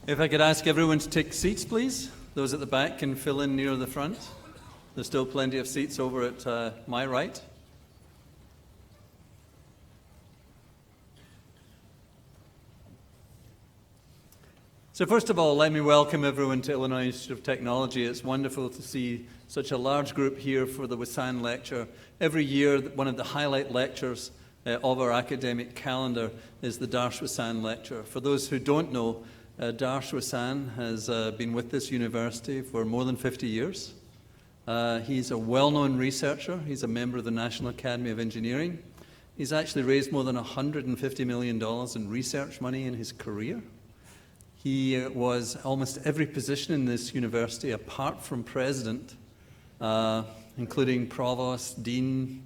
If I could ask everyone to take seats, please. Those at the back can fill in near the front. There's still plenty of seats over at my right. So first of all, let me welcome everyone to Illinois Institute of Technology. It's wonderful to see such a large group here for the Wasan Lecture. Every year, one of the highlight lectures of our academic calendar is the Darsh Wasan Lecture. For those who don't know, Darsh Wasan has been with this university for more than 50 years. He's a well-known researcher. He's a member of the National Academy of Engineering. He's actually raised more than $150 million in research money in his career. He was almost every position in this university apart from president, including provost, dean,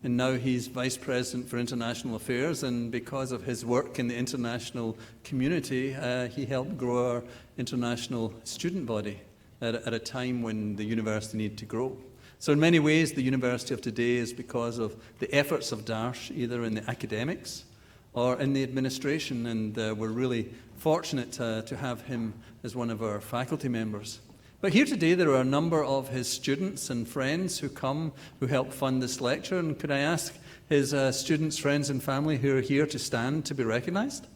and now he's vice president for international affairs. And because of his work in the international community, he helped grow our international student body at a time when the university needed to grow. So in many ways, the university of today is because of the efforts of Darsh, either in the academics or in the administration, and we're really fortunate to have him as one of our faculty members. But here today there are a number of his students and friends who help fund this lecture, and could I ask his students, friends and family who are here to stand to be recognized?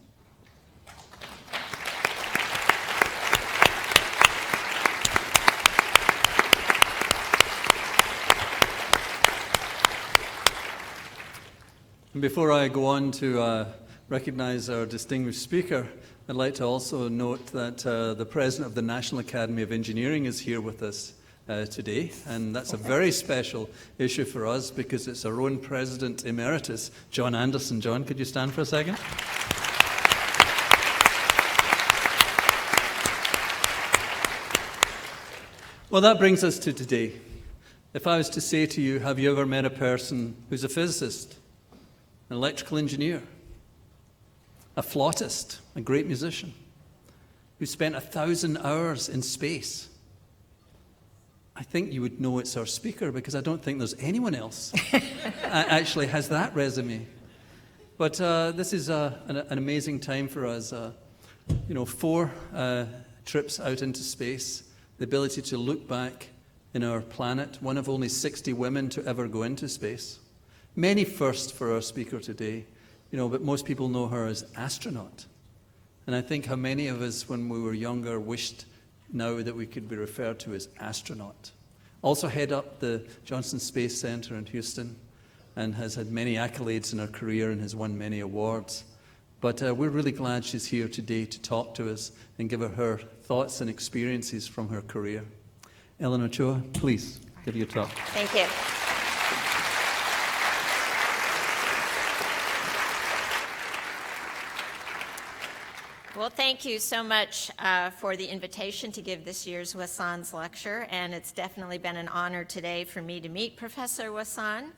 And before I go on to recognize our distinguished speaker, I'd like to also note that the president of the National Academy of Engineering is here with us today, and that's a very special issue for us because it's our own president emeritus, John Anderson. John, could you stand for a second? Well, that brings us to today. If I was to say to you, have you ever met a person who's a physicist, an electrical engineer, a flautist, a great musician, who spent 1,000 hours in space? I think you would know it's our speaker, because I don't think there's anyone else actually has that resume. But this is an amazing time for us. 4 trips out into space, the ability to look back in our planet, one of only 60 women to ever go into space. Many firsts for our speaker today, but most people know her as astronaut. And I think how many of us, when we were younger, wished now that we could be referred to as astronaut. Also head up the Johnson Space Center in Houston, and has had many accolades in her career and has won many awards. But we're really glad she's here today to talk to us and give her thoughts and experiences from her career. Ellen Ochoa, please give your talk. Thank you. Well, thank you so much for the invitation to give this year's Wasan's lecture, and it's definitely been an honor today for me to meet Professor Wasan,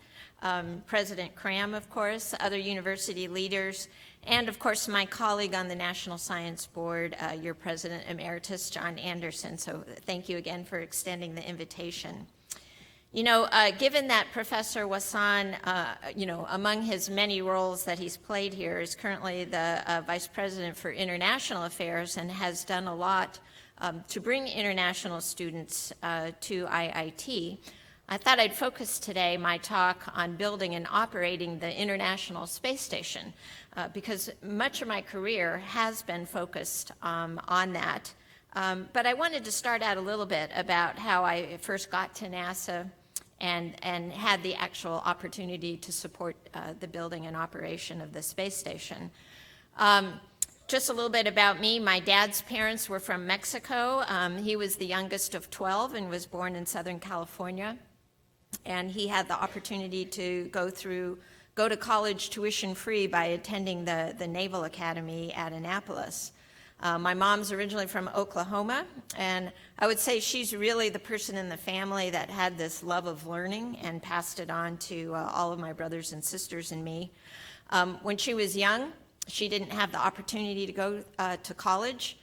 President Cram, of course, other university leaders, and of course my colleague on the National Science Board, your President Emeritus, John Anderson. So thank you again for extending the invitation. Given that Professor Wasan, among his many roles that he's played here, is currently the Vice President for International Affairs and has done a lot to bring international students to IIT, I thought I'd focus today my talk on building and operating the International Space Station, because much of my career has been focused on that. But I wanted to start out a little bit about how I first got to NASA and had the actual opportunity to support the building and operation of the space station. Just a little bit about me. My dad's parents were from Mexico. He was the youngest of 12 and was born in Southern California. And he had the opportunity to go to college tuition free by attending the Naval Academy at Annapolis. My mom's originally from Oklahoma, and I would say she's really the person in the family that had this love of learning and passed it on to all of my brothers and sisters and me. When she was young, she didn't have the opportunity to go to college.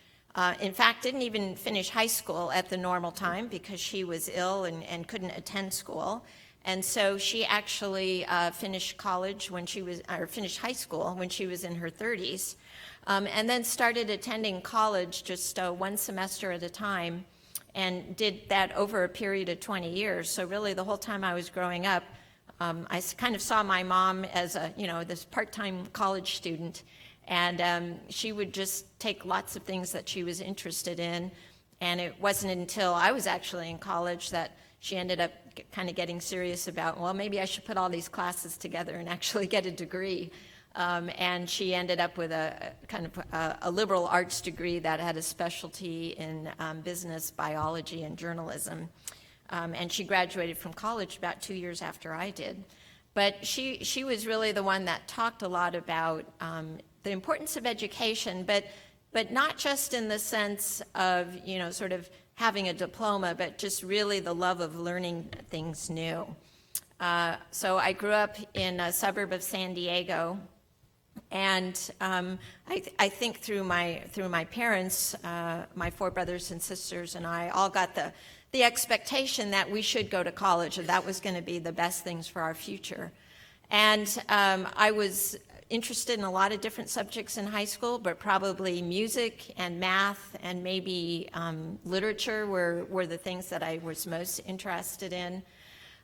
In fact, didn't even finish high school at the normal time because she was ill and couldn't attend school. And so she actually finished college finished high school when she was in her 30s, and then started attending college just one semester at a time, and did that over a period of 20 years. So really the whole time I was growing up, I kind of saw my mom as this part-time college student, and she would just take lots of things that she was interested in. And it wasn't until I was actually in college that she ended up kind of getting serious about, well, maybe I should put all these classes together and actually get a degree. And she ended up with a kind of a liberal arts degree that had a specialty in business, biology, and journalism. And she graduated from college about 2 years after I did. But she was really the one that talked a lot about the importance of education, but not just in the sense of, sort of having a diploma, but just really the love of learning things new. So I grew up in a suburb of San Diego, and I think through my parents, my 4 brothers and sisters and I all got the expectation that we should go to college, and that was going to be the best things for our future. And I was interested in a lot of different subjects in high school, but probably music and math and maybe literature were the things that I was most interested in.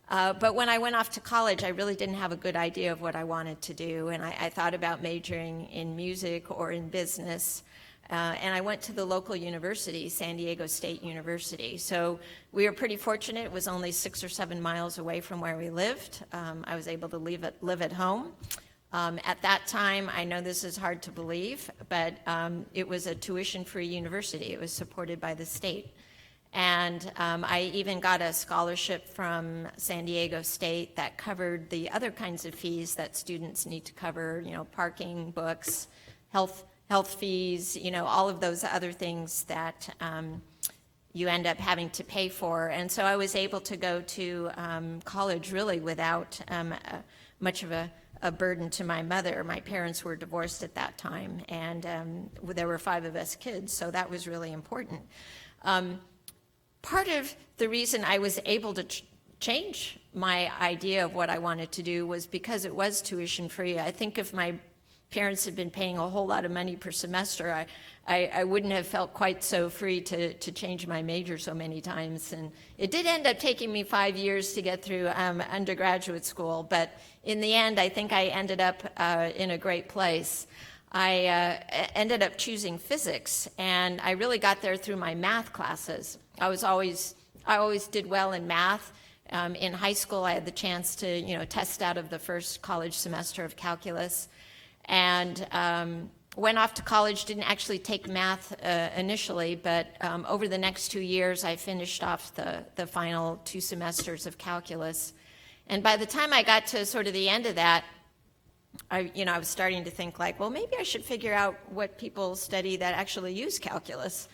But when I went off to college, I really didn't have a good idea of what I wanted to do, and I thought about majoring in music or in business. And I went to the local university, San Diego State University. So we were pretty fortunate. It was only 6 or 7 miles away from where we lived. I was able to live at home. At that time, I know this is hard to believe, but it was a tuition-free university. It was supported by the state. And I even got a scholarship from San Diego State that covered the other kinds of fees that students need to cover, parking, books, health fees, all of those other things that you end up having to pay for. And so I was able to go to college really without much of a burden to my mother. My parents were divorced at that time, and there were 5 of us kids, so that was really important. Part of the reason I was able to change my idea of what I wanted to do was because it was tuition free. I think if my parents had been paying a whole lot of money per semester, I wouldn't have felt quite so free to change my major so many times. And it did end up taking me 5 years to get through undergraduate school, but in the end, I think I ended up in a great place. I ended up choosing physics, and I really got there through my math classes. I always did well in math. In high school, I had the chance to, test out of the first college semester of calculus, and went off to college. Didn't actually take math initially, but over the next 2 years, I finished off the final 2 semesters of calculus. And by the time I got to sort of the end of that, I was starting to think like, well, maybe I should figure out what people study that actually use calculus.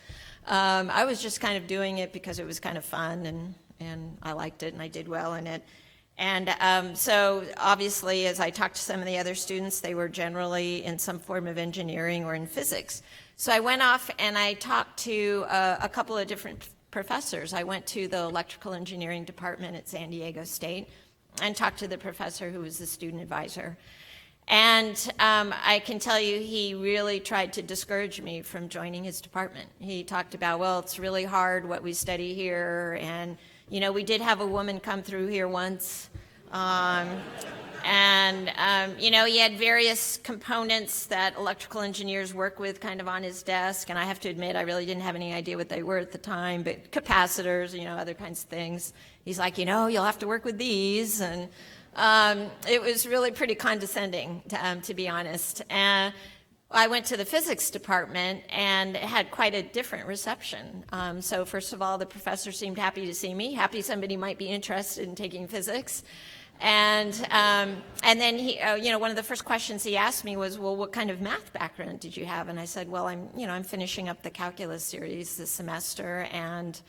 I was just kind of doing it because it was kind of fun, and I liked it, and I did well in it. And so obviously, as I talked to some of the other students, they were generally in some form of engineering or in physics. So I went off and I talked to a couple of different professors. I went to the electrical engineering department at San Diego State and talked to the professor who was the student advisor. And I can tell you, he really tried to discourage me from joining his department. He talked about, well, it's really hard what we study here, and we did have a woman come through here once, he had various components that electrical engineers work with kind of on his desk, and I have to admit, I really didn't have any idea what they were at the time, but capacitors, other kinds of things. He's like, you'll have to work with these, and it was really pretty condescending, to be honest. I went to the physics department and it had quite a different reception. So first of all, the professor seemed happy to see me, happy somebody might be interested in taking physics. And then he, one of the first questions he asked me was, well, what kind of math background did you have? And I said, well, I'm finishing up the calculus series this semester, and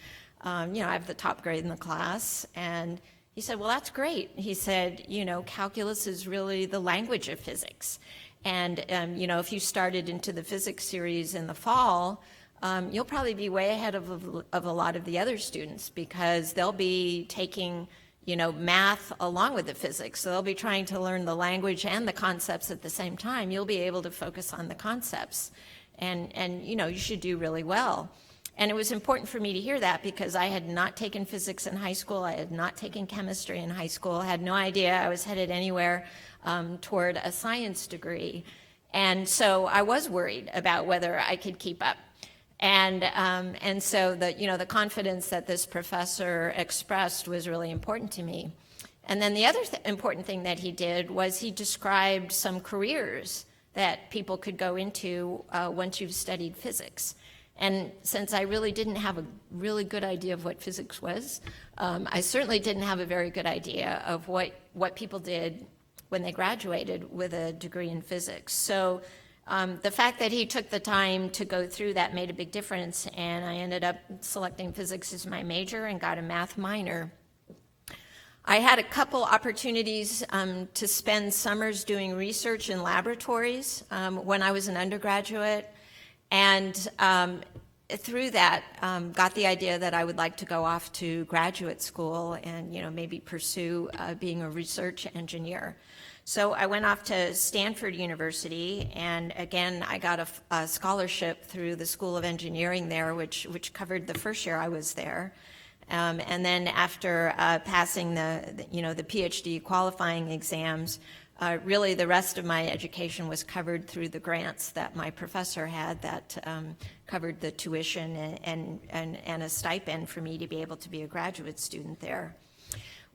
I have the top grade in the class. And he said, well, that's great. He said, calculus is really the language of physics. And, if you started into the physics series in the fall, you'll probably be way ahead of a lot of the other students, because they'll be taking, math along with the physics. So they'll be trying to learn the language and the concepts at the same time. You'll be able to focus on the concepts, and you should do really well. And it was important for me to hear that because I had not taken physics in high school. I had not taken chemistry in high school. I had no idea I was headed anywhere toward a science degree. And so I was worried about whether I could keep up. And so the confidence that this professor expressed was really important to me. And then the other important thing that he did was he described some careers that people could go into once you've studied physics. And since I really didn't have a really good idea of what physics was, I certainly didn't have a very good idea of what people did when they graduated with a degree in physics. So the fact that he took the time to go through that made a big difference, and I ended up selecting physics as my major and got a math minor. I had a couple opportunities to spend summers doing research in laboratories when I was an undergraduate, and through that got the idea that I would like to go off to graduate school and maybe pursue being a research engineer. So I went off to Stanford University, and again, I got a scholarship through the School of Engineering there, which covered the first year I was there. And then after passing the PhD qualifying exams, really the rest of my education was covered through the grants that my professor had that covered the tuition and a stipend for me to be able to be a graduate student there.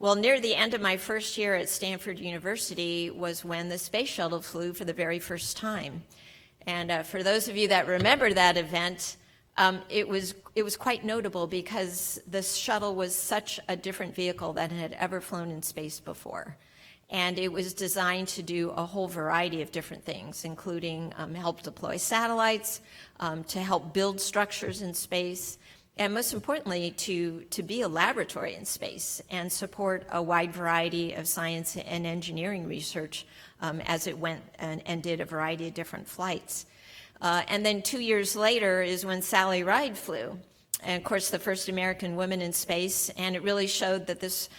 Well, near the end of my first year at Stanford University was when the space shuttle flew for the very first time. And for those of you that remember that event, it was quite notable because the shuttle was such a different vehicle than had ever flown in space before. And it was designed to do a whole variety of different things, including help deploy satellites, to help build structures in space, and most importantly, to be a laboratory in space and support a wide variety of science and engineering research as it went and did a variety of different flights. And then 2 years later is when Sally Ride flew, and of course the first American woman in space, and it really showed that this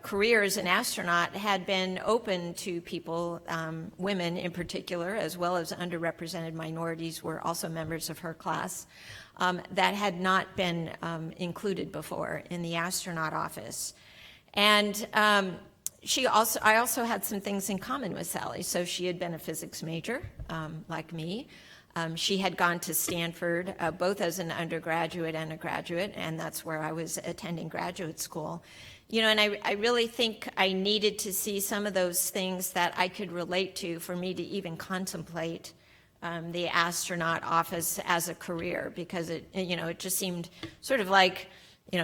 career as an astronaut had been open to people, women in particular, as well as underrepresented minorities were also members of her class, that had not been included before in the astronaut office. And I also had some things in common with Sally. So she had been a physics major, like me. She had gone to Stanford, both as an undergraduate and a graduate, and that's where I was attending graduate school. And I really think I needed to see some of those things that I could relate to for me to even contemplate the astronaut office as a career, because it just seemed sort of like,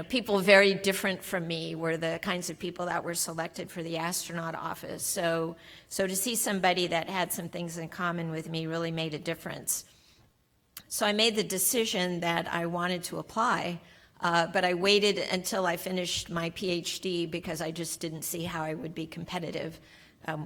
people very different from me were the kinds of people that were selected for the astronaut office. So to see somebody that had some things in common with me really made a difference. So I made the decision that I wanted to apply, but I waited until I finished my PhD because I just didn't see how I would be competitive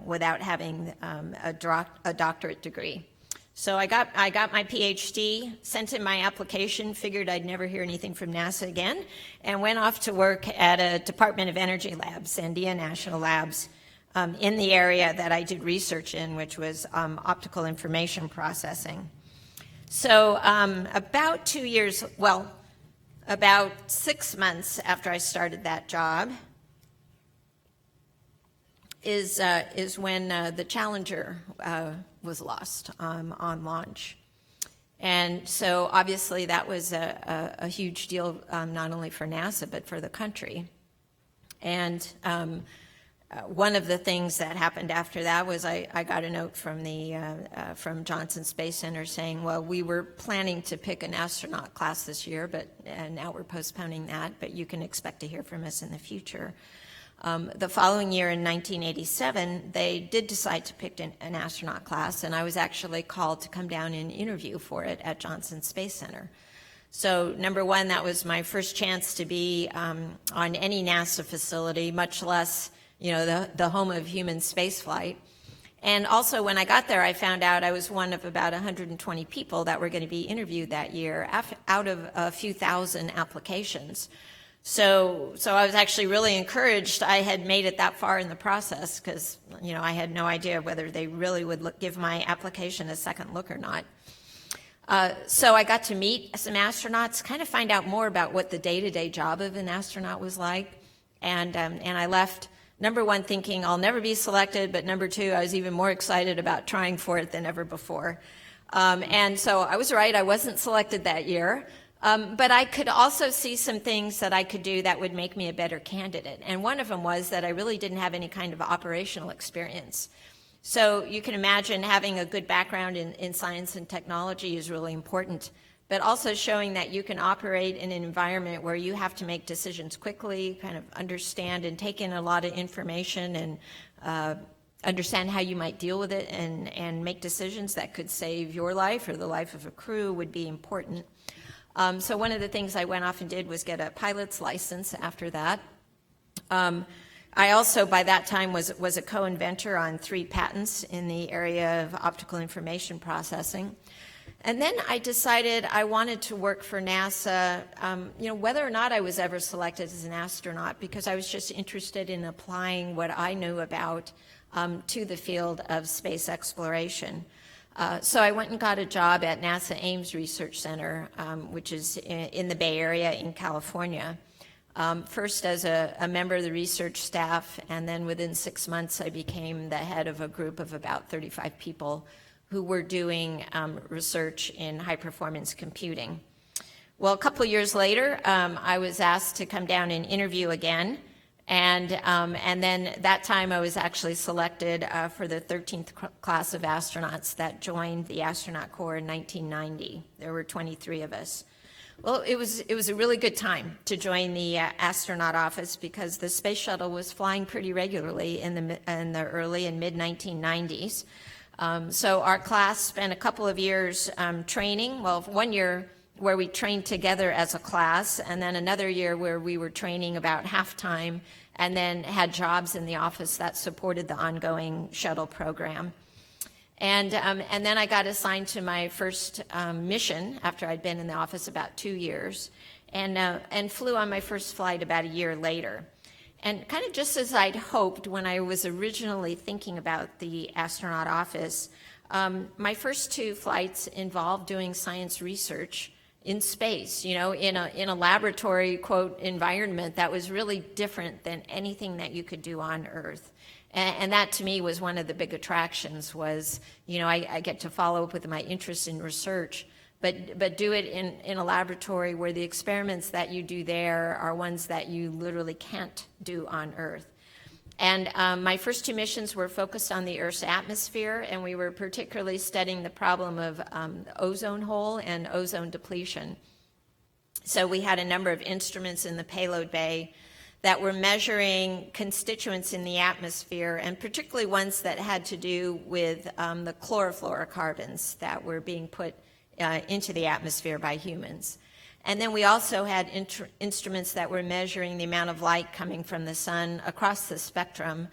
without having a doctorate degree. So I got my PhD, sent in my application, figured I'd never hear anything from NASA again, and went off to work at a Department of Energy lab, Sandia National Labs, in the area that I did research in, which was optical information processing. So about 2 years, about 6 months after I started that job is when the Challenger was lost on launch. And so obviously that was a huge deal, not only for NASA, but for the country. And one of the things that happened after that was I got a note from Johnson Space Center saying, well, we were planning to pick an astronaut class this year, but now we're postponing that, but you can expect to hear from us in the future. The following year in 1987, they did decide to pick an astronaut class, and I was actually called to come down and interview for it at Johnson Space Center. So number one, that was my first chance to be on any NASA facility, much less the home of human spaceflight. And also when I got there, I found out I was one of about 120 people that were going to be interviewed that year out of a few thousand applications. So I was actually really encouraged I had made it that far in the process, because, I had no idea whether they really would give my application a second look or not. So I got to meet some astronauts, kind of find out more about what the day-to-day job of an astronaut was like. And I left, number one, thinking I'll never be selected, but number two, I was even more excited about trying for it than ever before. And so I was right, I wasn't selected that year. But I could also see some things that I could do that would make me a better candidate. And one of them was that I really didn't have any kind of operational experience. So you can imagine having a good background in science and technology is really important, but also showing that you can operate in an environment where you have to make decisions quickly, kind of understand and take in a lot of information, and understand how you might deal with it and make decisions that could save your life or the life of a crew would be important. So one of the things I went off and did was get a pilot's license after that. I also, by that time, was a co-inventor on 3 patents in the area of optical information processing. And then I decided I wanted to work for NASA, whether or not I was ever selected as an astronaut, because I was just interested in applying what I knew about to the field of space exploration. So I went and got a job at NASA Ames Research Center, which is in the Bay Area in California. First as a member of the research staff, and then within 6 months I became the head of a group of about 35 people who were doing research in high-performance computing. Well, a couple of years later, I was asked to come down and interview again. And then that time I was actually selected for the 13th class of astronauts that joined the astronaut corps in 1990. There were 23 of us. Well, it was a really good time to join the astronaut office, because the space shuttle was flying pretty regularly in the early and mid-1990s. So our class spent a couple of years training. Well, 1 year where we trained together as a class, and then another year where we were training about half-time, and then had jobs in the office that supported the ongoing shuttle program. And then I got assigned to my first mission after I'd been in the office about 2 years, and flew on my first flight about a year later. And kind of just as I'd hoped when I was originally thinking about the astronaut office, my first 2 flights involved doing science research in space, in a laboratory, quote, environment that was really different than anything that you could do on Earth. And that to me was one of the big attractions was, I get to follow up with my interest in research, but do it in a laboratory where the experiments that you do there are ones that you literally can't do on Earth. And my first 2 missions were focused on the Earth's atmosphere, and we were particularly studying the problem of the ozone hole and ozone depletion. So we had a number of instruments in the payload bay that were measuring constituents in the atmosphere, and particularly ones that had to do with the chlorofluorocarbons that were being put into the atmosphere by humans. And then we also had instruments that were measuring the amount of light coming from the sun across the spectrum,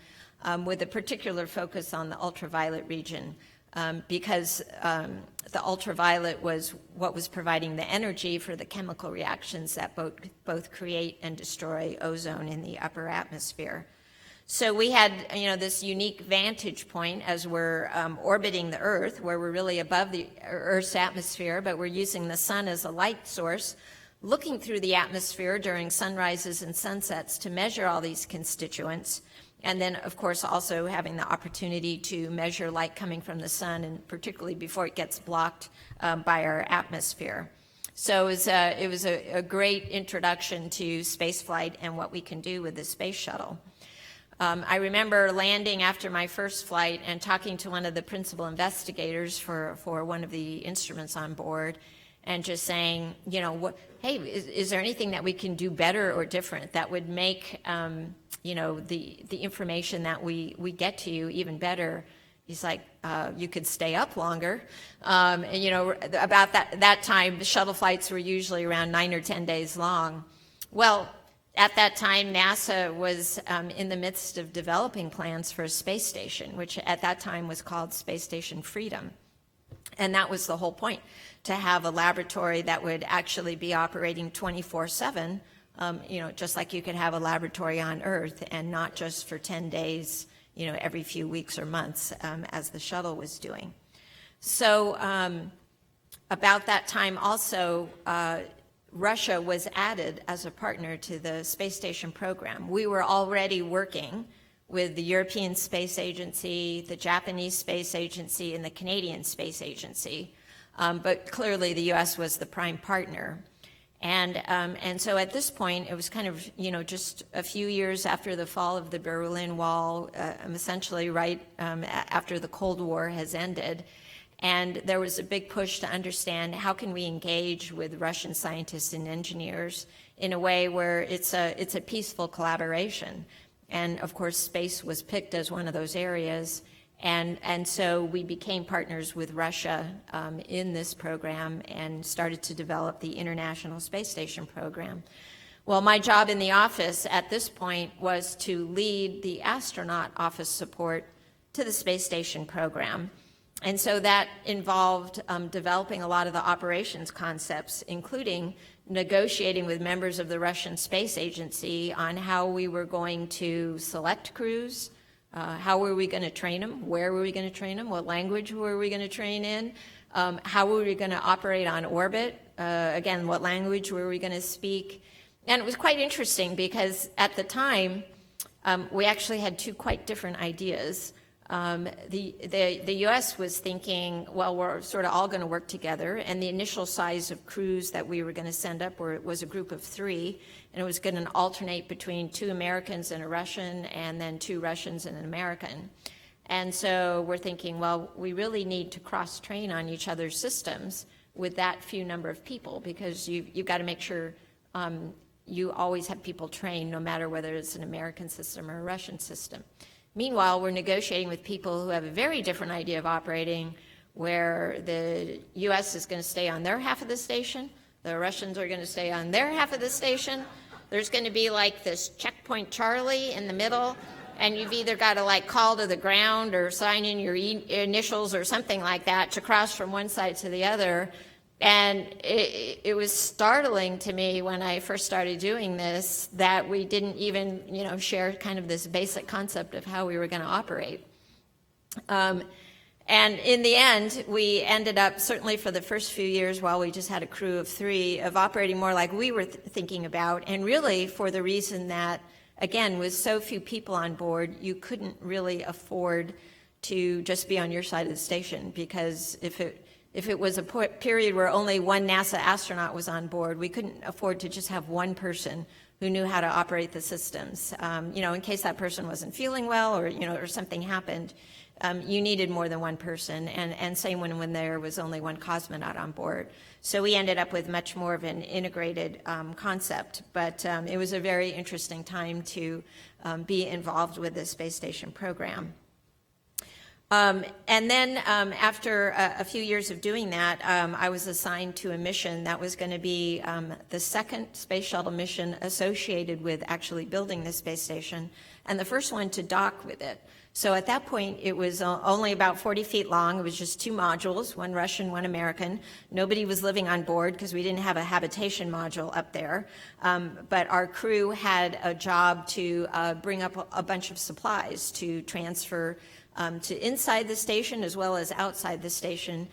with a particular focus on the ultraviolet region, because the ultraviolet was what was providing the energy for the chemical reactions that both create and destroy ozone in the upper atmosphere. So we had, this unique vantage point as we're orbiting the Earth, where we're really above the Earth's atmosphere, but we're using the sun as a light source, looking through the atmosphere during sunrises and sunsets to measure all these constituents, and then, of course, also having the opportunity to measure light coming from the sun, and particularly before it gets blocked by our atmosphere. So it was a great introduction to spaceflight and what we can do with the space shuttle. I remember landing after my first flight and talking to one of the principal investigators for one of the instruments on board, and just saying, hey, is there anything that we can do better or different that would make, the information that we get to you even better? He's like, you could stay up longer. And, about that time, the shuttle flights were usually around 9 or 10 days long. Well, at that time, NASA was in the midst of developing plans for a space station, which at that time was called Space Station Freedom. And that was the whole point, to have a laboratory that would actually be operating 24/7 just like you could have a laboratory on Earth and not just for 10 days, every few weeks or months, as the shuttle was doing. So about that time also, Russia was added as a partner to the space station program. We were already working with the European Space Agency, the Japanese Space Agency, and the Canadian Space Agency, but clearly the U.S. was the prime partner. And so at this point, it was kind of, just a few years after the fall of the Berlin Wall, essentially right after the Cold War has ended. And there was a big push to understand how can we engage with Russian scientists and engineers in a way where it's a peaceful collaboration. And of course, space was picked as one of those areas. And so we became partners with Russia in this program and started to develop the International Space Station program. Well, my job in the office at this point was to lead the astronaut office support to the space station program. And so that involved developing a lot of the operations concepts, including negotiating with members of the Russian Space Agency on how we were going to select crews, how were we going to train them, where were we going to train them, what language were we going to train in, how were we going to operate on orbit, again, what language were we going to speak. And it was quite interesting because at the time, we actually had two quite different ideas. The U.S. was thinking, well, we're sort of all going to work together, and the initial size of crews that we were going to send up was a group of 3, and it was going to alternate between 2 Americans and a Russian, and then 2 Russians and an American. And so we're thinking, well, we really need to cross-train on each other's systems with that few number of people, because you've got to make sure you always have people trained, no matter whether it's an American system or a Russian system. Meanwhile, we're negotiating with people who have a very different idea of operating, where the U.S. is going to stay on their half of the station, the Russians are going to stay on their half of the station. There's going to be like this checkpoint Charlie in the middle, and you've either got to like call to the ground or sign in your initials or something like that to cross from one side to the other. And it was startling to me when I first started doing this that we didn't even, share kind of this basic concept of how we were going to operate. And in the end, we ended up, certainly for the first few years while we just had a crew of 3, of operating more like we were thinking about, and really for the reason that, again, with so few people on board, you couldn't really afford to just be on your side of the station, because if it was a period where only one NASA astronaut was on board, we couldn't afford to just have one person who knew how to operate the systems. In case that person wasn't feeling well or something happened, you needed more than one person, and same when there was only one cosmonaut on board. So we ended up with much more of an integrated concept, but it was a very interesting time to be involved with the space station program. And then after a few years of doing that, I was assigned to a mission that was going to be the second space shuttle mission associated with actually building the space station, and the first one to dock with it. So at that point, it was only about 40 feet long. It was just 2 modules, one Russian, one American. Nobody was living on board because we didn't have a habitation module up there. But our crew had a job to bring up a bunch of supplies to transfer to inside the station as well as outside the station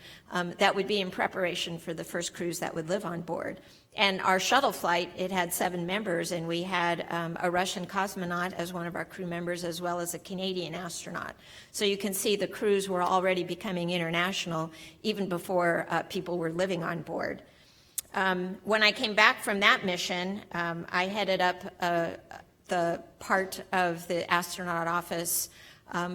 that would be in preparation for the first crews that would live on board. And our shuttle flight, it had 7 members, and we had a Russian cosmonaut as one of our crew members, as well as a Canadian astronaut. So you can see the crews were already becoming international even before people were living on board. When I came back from that mission, I headed up the part of the astronaut office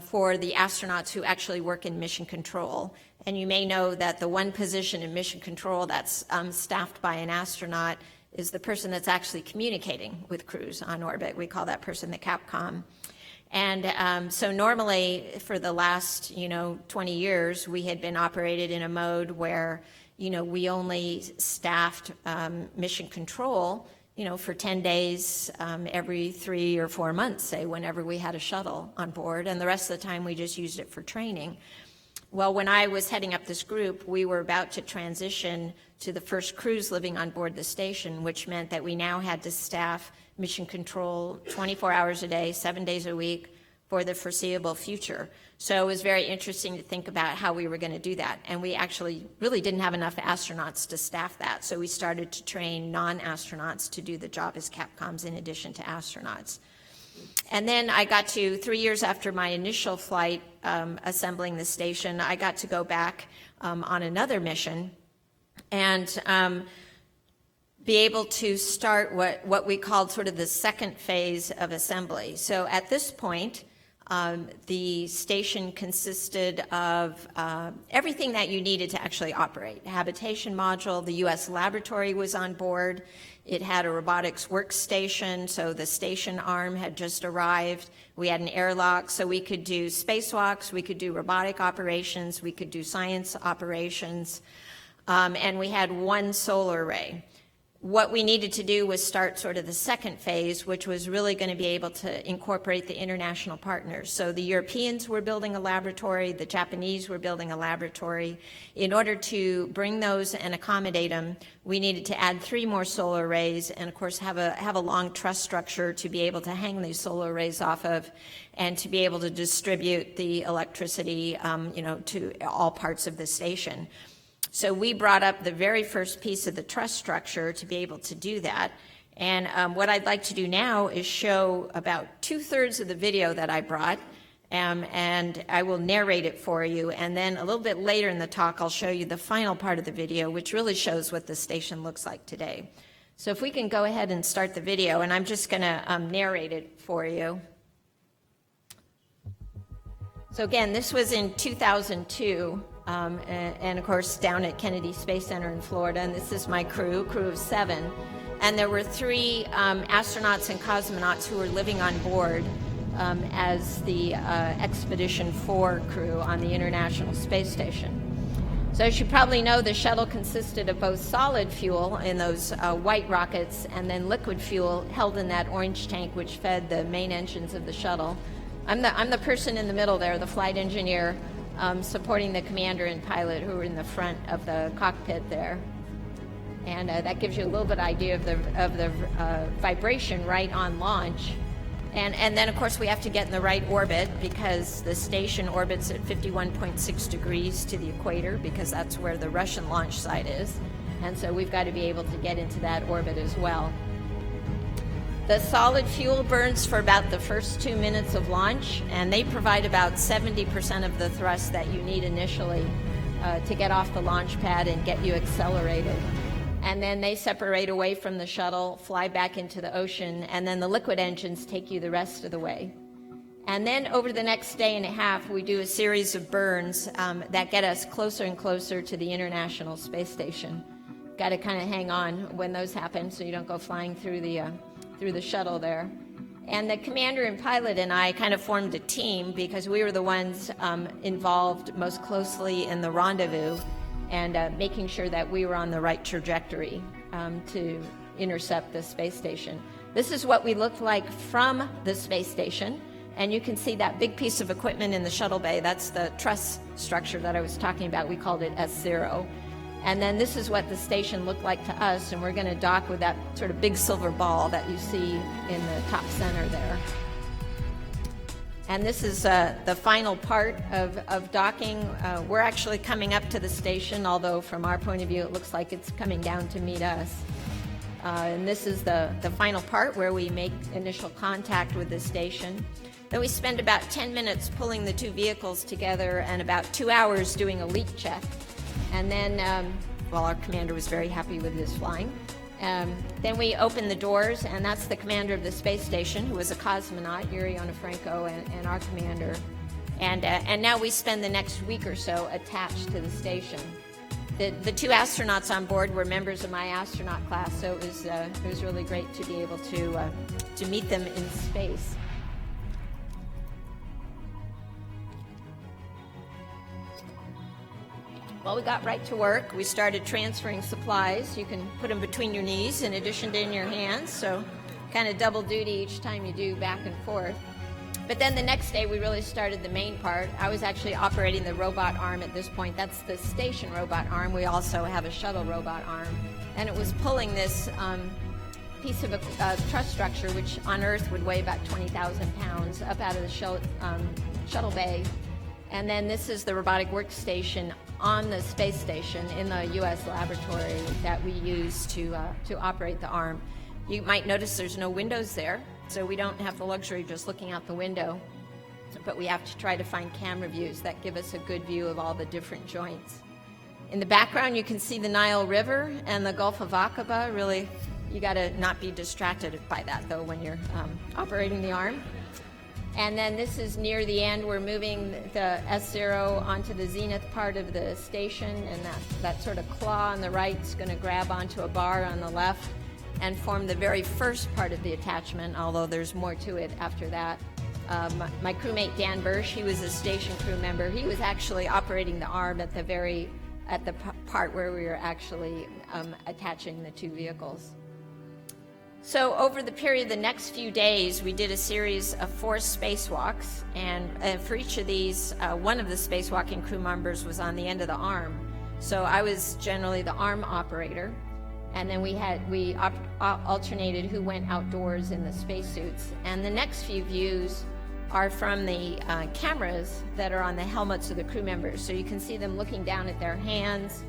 for the astronauts who actually work in mission control. And you may know that the one position in mission control that's staffed by an astronaut is the person that's actually communicating with crews on orbit. We call that person the Capcom. And so normally for the last, 20 years, we had been operated in a mode where, we only staffed mission control for 10 days every 3 or 4 months, say, whenever we had a shuttle on board, and the rest of the time we just used it for training. Well, when I was heading up this group, we were about to transition to the first crews living on board the station, which meant that we now had to staff mission control 24 hours a day, 7 days a week for the foreseeable future. So it was very interesting to think about how we were going to do that. And we actually really didn't have enough astronauts to staff that. So we started to train non-astronauts to do the job as Capcoms in addition to astronauts. And then I got to, 3 years after my initial flight assembling the station, I got to go back on another mission and be able to start what we called sort of the second phase of assembly. So at this point, the station consisted of everything that you needed to actually operate. A habitation module, the U.S. laboratory was on board. It had a robotics workstation, so the station arm had just arrived. We had an airlock, so we could do spacewalks, we could do robotic operations, we could do science operations, and we had one solar array. What we needed to do was start sort of the second phase, which was really going to be able to incorporate the international partners. So the Europeans were building a laboratory, the Japanese were building a laboratory. In order to bring those and accommodate them, we needed to add 3 more solar arrays and, of course, have a long truss structure to be able to hang these solar arrays off of and to be able to distribute the electricity, to all parts of the station. So we brought up the very first piece of the truss structure to be able to do that. And what I'd like to do now is show about 2/3 of the video that I brought, and I will narrate it for you. And then a little bit later in the talk, I'll show you the final part of the video, which really shows what the station looks like today. So if we can go ahead and start the video, and I'm just going to narrate it for you. So again, this was in 2002. And of course down at Kennedy Space Center in Florida, and this is my crew of 7. And there were 3 astronauts and cosmonauts who were living on board as the Expedition 4 crew on the International Space Station. So as you probably know, the shuttle consisted of both solid fuel in those white rockets and then liquid fuel held in that orange tank which fed the main engines of the shuttle. I'm the person in the middle there, the flight engineer, supporting the commander and pilot who were in the front of the cockpit there. And that gives you a little bit idea of the vibration right on launch. And then, of course, we have to get in the right orbit because the station orbits at 51.6 degrees to the equator because that's where the Russian launch site is. And so we've got to be able to get into that orbit as well. The solid fuel burns for about the first 2 minutes of launch, and they provide about 70% of the thrust that you need initially to get off the launch pad and get you accelerated. And then they separate away from the shuttle, fly back into the ocean, and then the liquid engines take you the rest of the way. And then over the next day and a half, we do a series of burns that get us closer and closer to the International Space Station. Got to kind of hang on when those happen so you don't go flying through the shuttle there. And the commander and pilot and I kind of formed a team because we were the ones involved most closely in the rendezvous and making sure that we were on the right trajectory to intercept the space station. This is what we looked like from the space station, and you can see that big piece of equipment in the shuttle bay. That's the truss structure that I was talking about. We called it S0. And then this is what the station looked like to us, and we're going to dock with that sort of big silver ball that you see in the top center there. And this is the final part of docking. We're actually coming up to the station, although from our point of view it looks like it's coming down to meet us. And this is the final part where we make initial contact with the station. Then we spend about 10 minutes pulling the 2 vehicles together and about 2 hours doing a leak check. And then, our commander was very happy with his flying. Then we open the doors, and that's the commander of the space station, who was a cosmonaut, Yuri Onofrenko, and our commander. And now we spend the next week or so attached to the station. The 2 astronauts on board were members of my astronaut class, so it was really great to be able to meet them in space. Well, we got right to work. We started transferring supplies. You can put them between your knees in addition to in your hands, so kind of double duty each time you do back and forth. But then the next day, we really started the main part. I was actually operating the robot arm at this point. That's the station robot arm. We also have a shuttle robot arm. And it was pulling this piece of a truss structure, which on Earth would weigh about 20,000 pounds, up out of the shuttle bay. And then this is the robotic workstation on the space station in the U.S. laboratory that we use to operate the arm. You might notice there's no windows there, so we don't have the luxury of just looking out the window, but we have to try to find camera views that give us a good view of all the different joints. In the background, you can see the Nile River and the Gulf of Aqaba. Really, you got to not be distracted by that, though, when you're operating the arm. And then this is near the end. We're moving the S0 onto the zenith part of the station, and that sort of claw on the right is going to grab onto a bar on the left and form the very first part of the attachment, although there's more to it after that. My crewmate Dan Bursch, he was a station crew member. He was actually operating the arm at the part where we were actually attaching the two vehicles. So over the period of the next few days, we did a series of 4 spacewalks, and for each of these, one of the spacewalking crew members was on the end of the arm. So I was generally the arm operator, and then we alternated who went outdoors in the spacesuits. And the next few views are from the cameras that are on the helmets of the crew members. So you can see them looking down at their hands.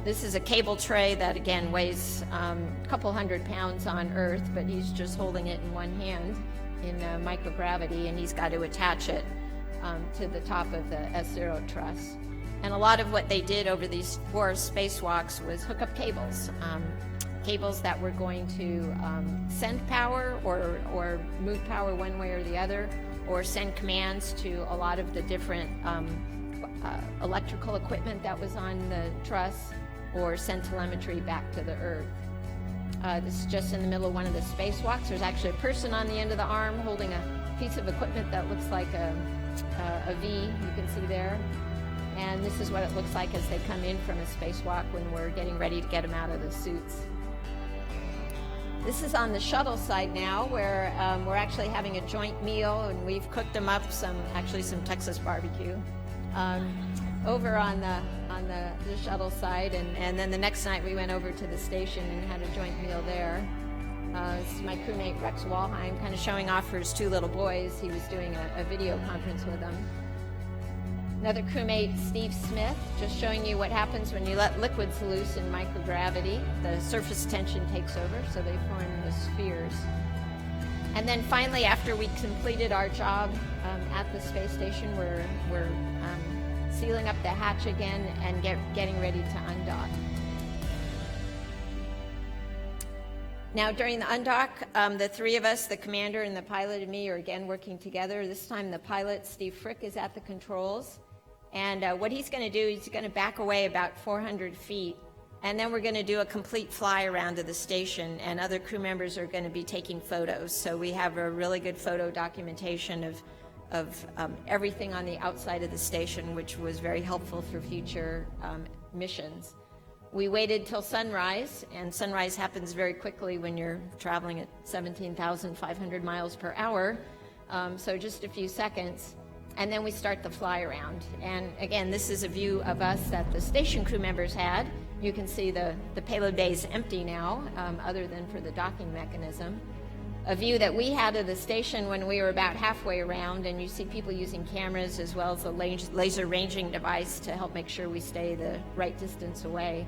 This is a cable tray that, again, weighs a couple hundred pounds on Earth, but he's just holding it in one hand in microgravity, and he's got to attach it to the top of the S0 truss. And a lot of what they did over these 4 spacewalks was hook up cables, cables that were going to send power or move power one way or the other, or send commands to a lot of the different electrical equipment that was on the truss, or send telemetry back to the Earth. This is just in the middle of one of the spacewalks. There's actually a person on the end of the arm holding a piece of equipment that looks like a V, you can see there. And this is what it looks like as they come in from a spacewalk when we're getting ready to get them out of the suits. This is on the shuttle side now, where we're actually having a joint meal, and we've cooked them up some Texas barbecue over on the shuttle side, and then the next night we went over to the station and had a joint meal there. This is my crewmate Rex Walheim, kind of showing off for his 2 little boys. He was doing a video conference with them. Another crewmate, Steve Smith, just showing you what happens when you let liquids loose in microgravity. The surface tension takes over, so they form the spheres. And then finally, after we completed our job at the space station, we're sealing up the hatch again and getting ready to undock. Now, during the undock, the 3 of us, the commander and the pilot and me, are again working together. This time the pilot, Steve Frick, is at the controls. And what he's going to do, he's going to back away about 400 feet, and then we're going to do a complete fly around to the station, and other crew members are going to be taking photos. So we have a really good photo documentation of everything on the outside of the station, which was very helpful for future missions. We waited till sunrise, and sunrise happens very quickly when you're traveling at 17,500 miles per hour, so just a few seconds. And then we start the fly around. And again, this is a view of us that the station crew members had. You can see the payload bay is empty now, other than for the docking mechanism. A view that we had of the station when we were about halfway around, and you see people using cameras as well as a laser ranging device to help make sure we stay the right distance away.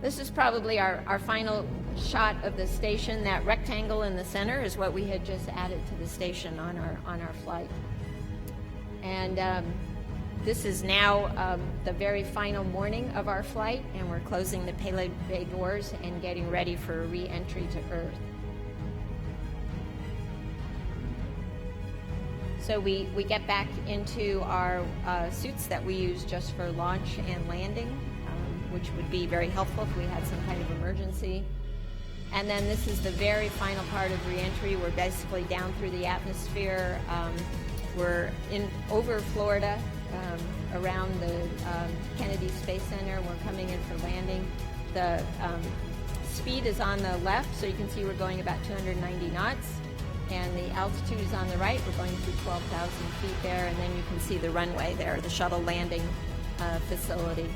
This is probably our final shot of the station. That rectangle in the center is what we had just added to the station on our flight. And this is now the very final morning of our flight, and we're closing the payload bay doors and getting ready for re-entry to Earth. So we get back into our suits that we use just for launch and landing, which would be very helpful if we had some kind of emergency. And then this is the very final part of re-entry. We're basically down through the atmosphere. We're over Florida, around the Kennedy Space Center. We're coming in for landing. The speed is on the left, so you can see we're going about 290 knots. and the altitude is on the right. We're going to 12,000 feet there, and then you can see the runway there, the shuttle landing facility.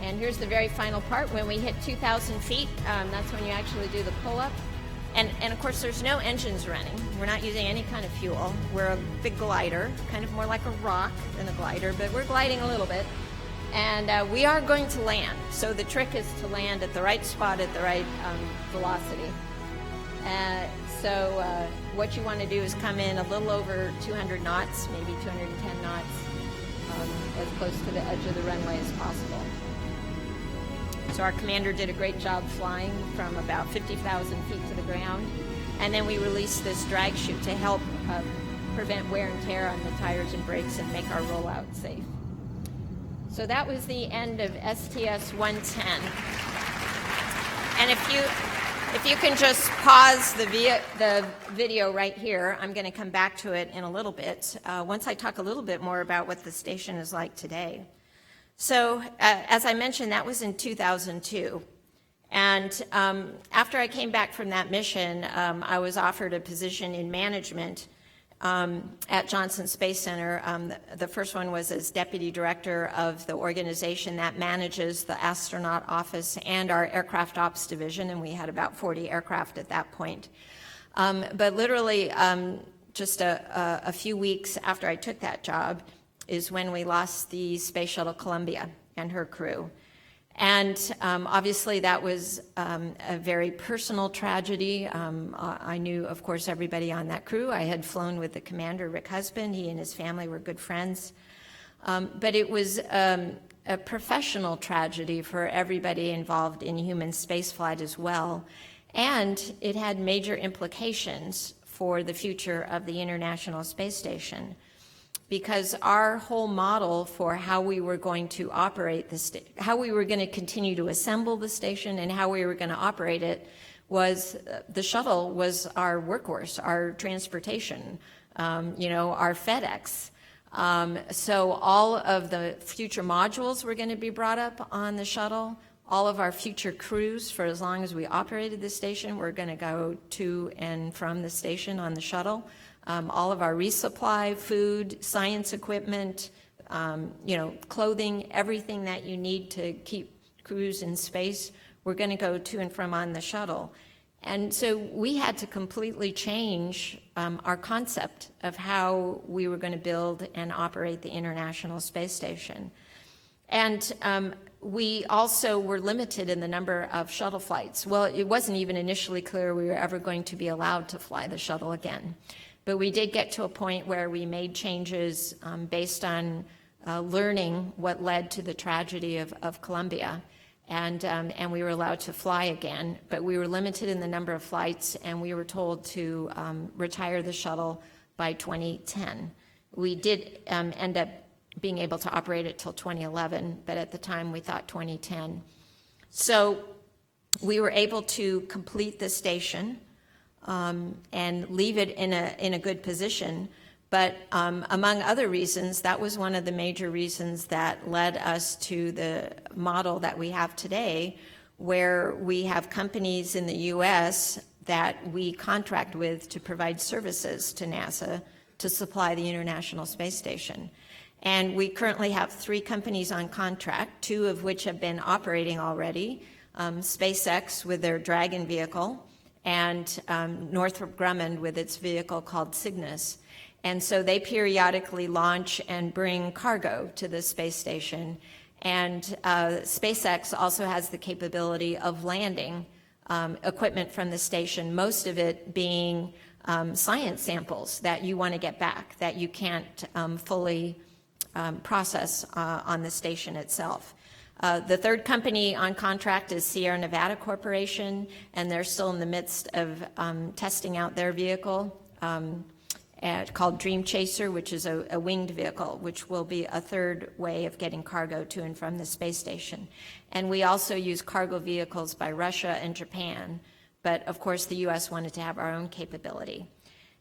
And here's the very final part. When we hit 2,000 feet, that's when you actually do the pull-up. And of course, there's no engines running. We're not using any kind of fuel. We're a big glider, kind of more like a rock than a glider, but we're gliding a little bit. And we are going to land. So the trick is to land at the right spot at the right velocity. So what you want to do is come in a little over 200 knots, maybe 210 knots, as close to the edge of the runway as possible. So our commander did a great job flying from about 50,000 feet to the ground. And then we released this drag chute to help prevent wear and tear on the tires and brakes and make our rollout safe. So that was the end of STS-110. And if you can just pause the video right here, I'm going to come back to it in a little bit, once I talk a little bit more about what the station is like today. So, as I mentioned, that was in 2002. And after I came back from that mission, I was offered a position in management at Johnson Space Center. The first one was as deputy director of the organization that manages the astronaut office and our aircraft ops division, and we had about 40 aircraft at that point. But literally, just a few weeks after I took that job is when we lost the Space Shuttle Columbia and her crew. And obviously that was a very personal tragedy. I knew, of course, everybody on that crew. I had flown with the commander, Rick Husband. He and his family were good friends. But it was a professional tragedy for everybody involved in human spaceflight as well. And it had major implications for the future of the International Space Station, because our whole model for how we were going to operate how we were going to continue to assemble the station and how we were going to operate it was the shuttle was our workhorse, our transportation, our FedEx. So all of the future modules were going to be brought up on the shuttle. All of our future crews, for as long as we operated the station, were going to go to and from the station on the shuttle. All of our resupply, food, science equipment, clothing, everything that you need to keep crews in space, we're going to go to and from on the shuttle. And so we had to completely change our concept of how we were going to build and operate the International Space Station. And we also were limited in the number of shuttle flights. Well, it wasn't even initially clear we were ever going to be allowed to fly the shuttle again. But we did get to a point where we made changes based on learning what led to the tragedy of Columbia. And we were allowed to fly again, but we were limited in the number of flights, and we were told to retire the shuttle by 2010. We did end up being able to operate it till 2011, but at the time we thought 2010. So we were able to complete the station and leave it in a good position. But among other reasons, that was one of the major reasons that led us to the model that we have today, where we have companies in the U.S. that we contract with to provide services to NASA to supply the International Space Station. And we currently have 3 companies on contract, 2 of which have been operating already, SpaceX with their Dragon vehicle, and Northrop Grumman with its vehicle called Cygnus. And so they periodically launch and bring cargo to the space station. And SpaceX also has the capability of landing equipment from the station, most of it being science samples that you want to get back, that you can't fully process on the station itself. The third company on contract is Sierra Nevada Corporation, and they're still in the midst of testing out their vehicle called Dream Chaser, which is a winged vehicle, which will be a third way of getting cargo to and from the space station. And we also use cargo vehicles by Russia and Japan, but of course the U.S. wanted to have our own capability.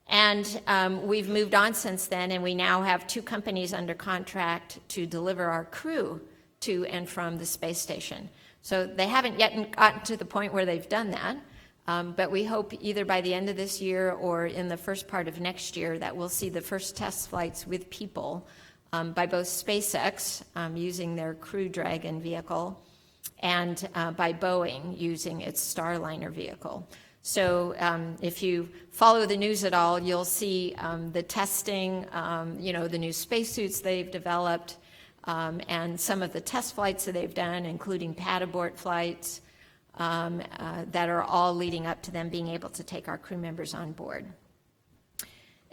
And we've moved on since then, and we now have 2 companies under contract to deliver our crew to and from the space station. So they haven't yet gotten to the point where they've done that, But we hope either by the end of this year or in the first part of next year that we'll see the first test flights with people by both SpaceX using their Crew Dragon vehicle and by Boeing using its Starliner vehicle. So if you follow the news at all, you'll see the testing, the new spacesuits they've developed, and some of the test flights that they've done, including pad abort flights, that are all leading up to them being able to take our crew members on board.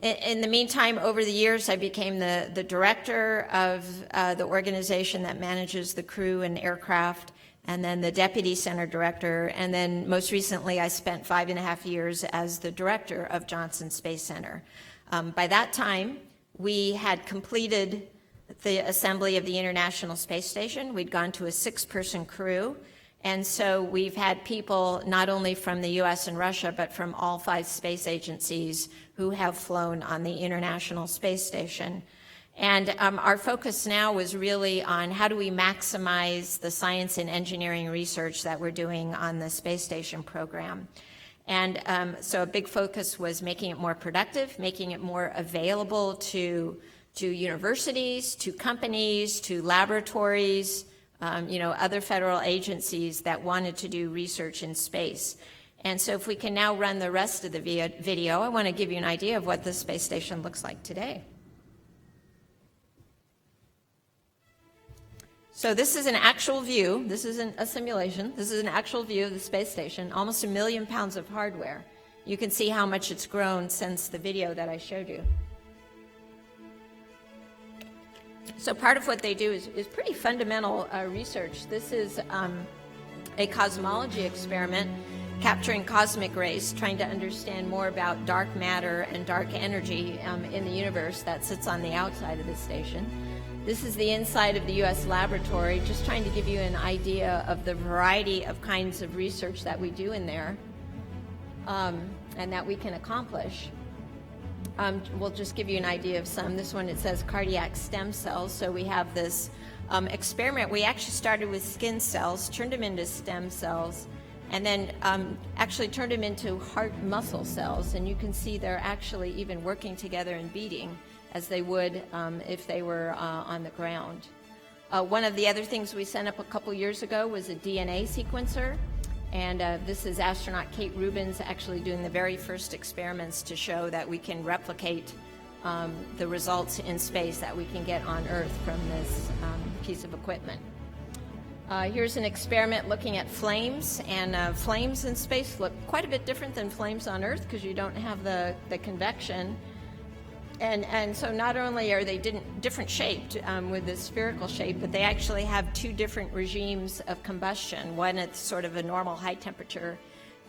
In the meantime, over the years, I became the director of the organization that manages the crew and aircraft, and then the deputy center director, and then most recently I spent 5.5 years as the director of Johnson Space Center. By that time, we had completed the assembly of the International Space Station. We'd gone to a 6-person crew, and so we've had people not only from the US and Russia, but from all 5 space agencies who have flown on the International Space Station. And our focus now is really on how do we maximize the science and engineering research that we're doing on the space station program. And so a big focus was making it more productive, making it more available to universities, to companies, to laboratories, other federal agencies that wanted to do research in space. And so if we can now run the rest of the video, I want to give you an idea of what the space station looks like today. So this is an actual view. This isn't a simulation. This is an actual view of the space station, almost 1 million pounds of hardware. You can see how much it's grown since the video that I showed you. So part of what they do is pretty fundamental research. This is a cosmology experiment capturing cosmic rays, trying to understand more about dark matter and dark energy in the universe that sits on the outside of the station. This is the inside of the U.S. laboratory, just trying to give you an idea of the variety of kinds of research that we do in there and that we can accomplish. We'll just give you an idea of some. This one, it says cardiac stem cells. So we have this experiment. We actually started with skin cells, turned them into stem cells, and then actually turned them into heart muscle cells. And you can see they're actually even working together and beating as they would if they were on the ground. One of the other things we sent up a couple years ago was a DNA sequencer. And this is astronaut Kate Rubins actually doing the very first experiments to show that we can replicate the results in space that we can get on Earth from this piece of equipment. Here's an experiment looking at flames, and flames in space look quite a bit different than flames on Earth because you don't have the convection. And so not only are they different shaped with this spherical shape, but they actually have 2 different regimes of combustion. One at sort of a normal high temperature,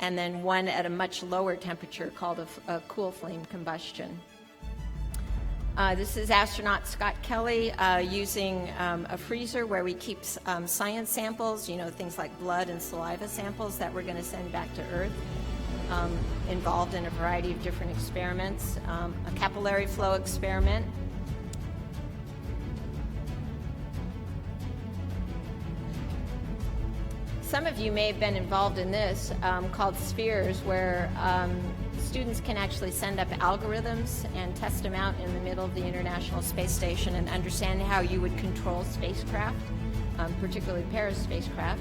and then one at a much lower temperature called a cool flame combustion. This is astronaut Scott Kelly using a freezer where we keep science samples, things like blood and saliva samples that we're going to send back to Earth. Involved in a variety of different experiments, a capillary flow experiment. Some of you may have been involved in this called Spheres, where students can actually send up algorithms and test them out in the middle of the International Space Station and understand how you would control spacecraft, particularly Paris spacecraft.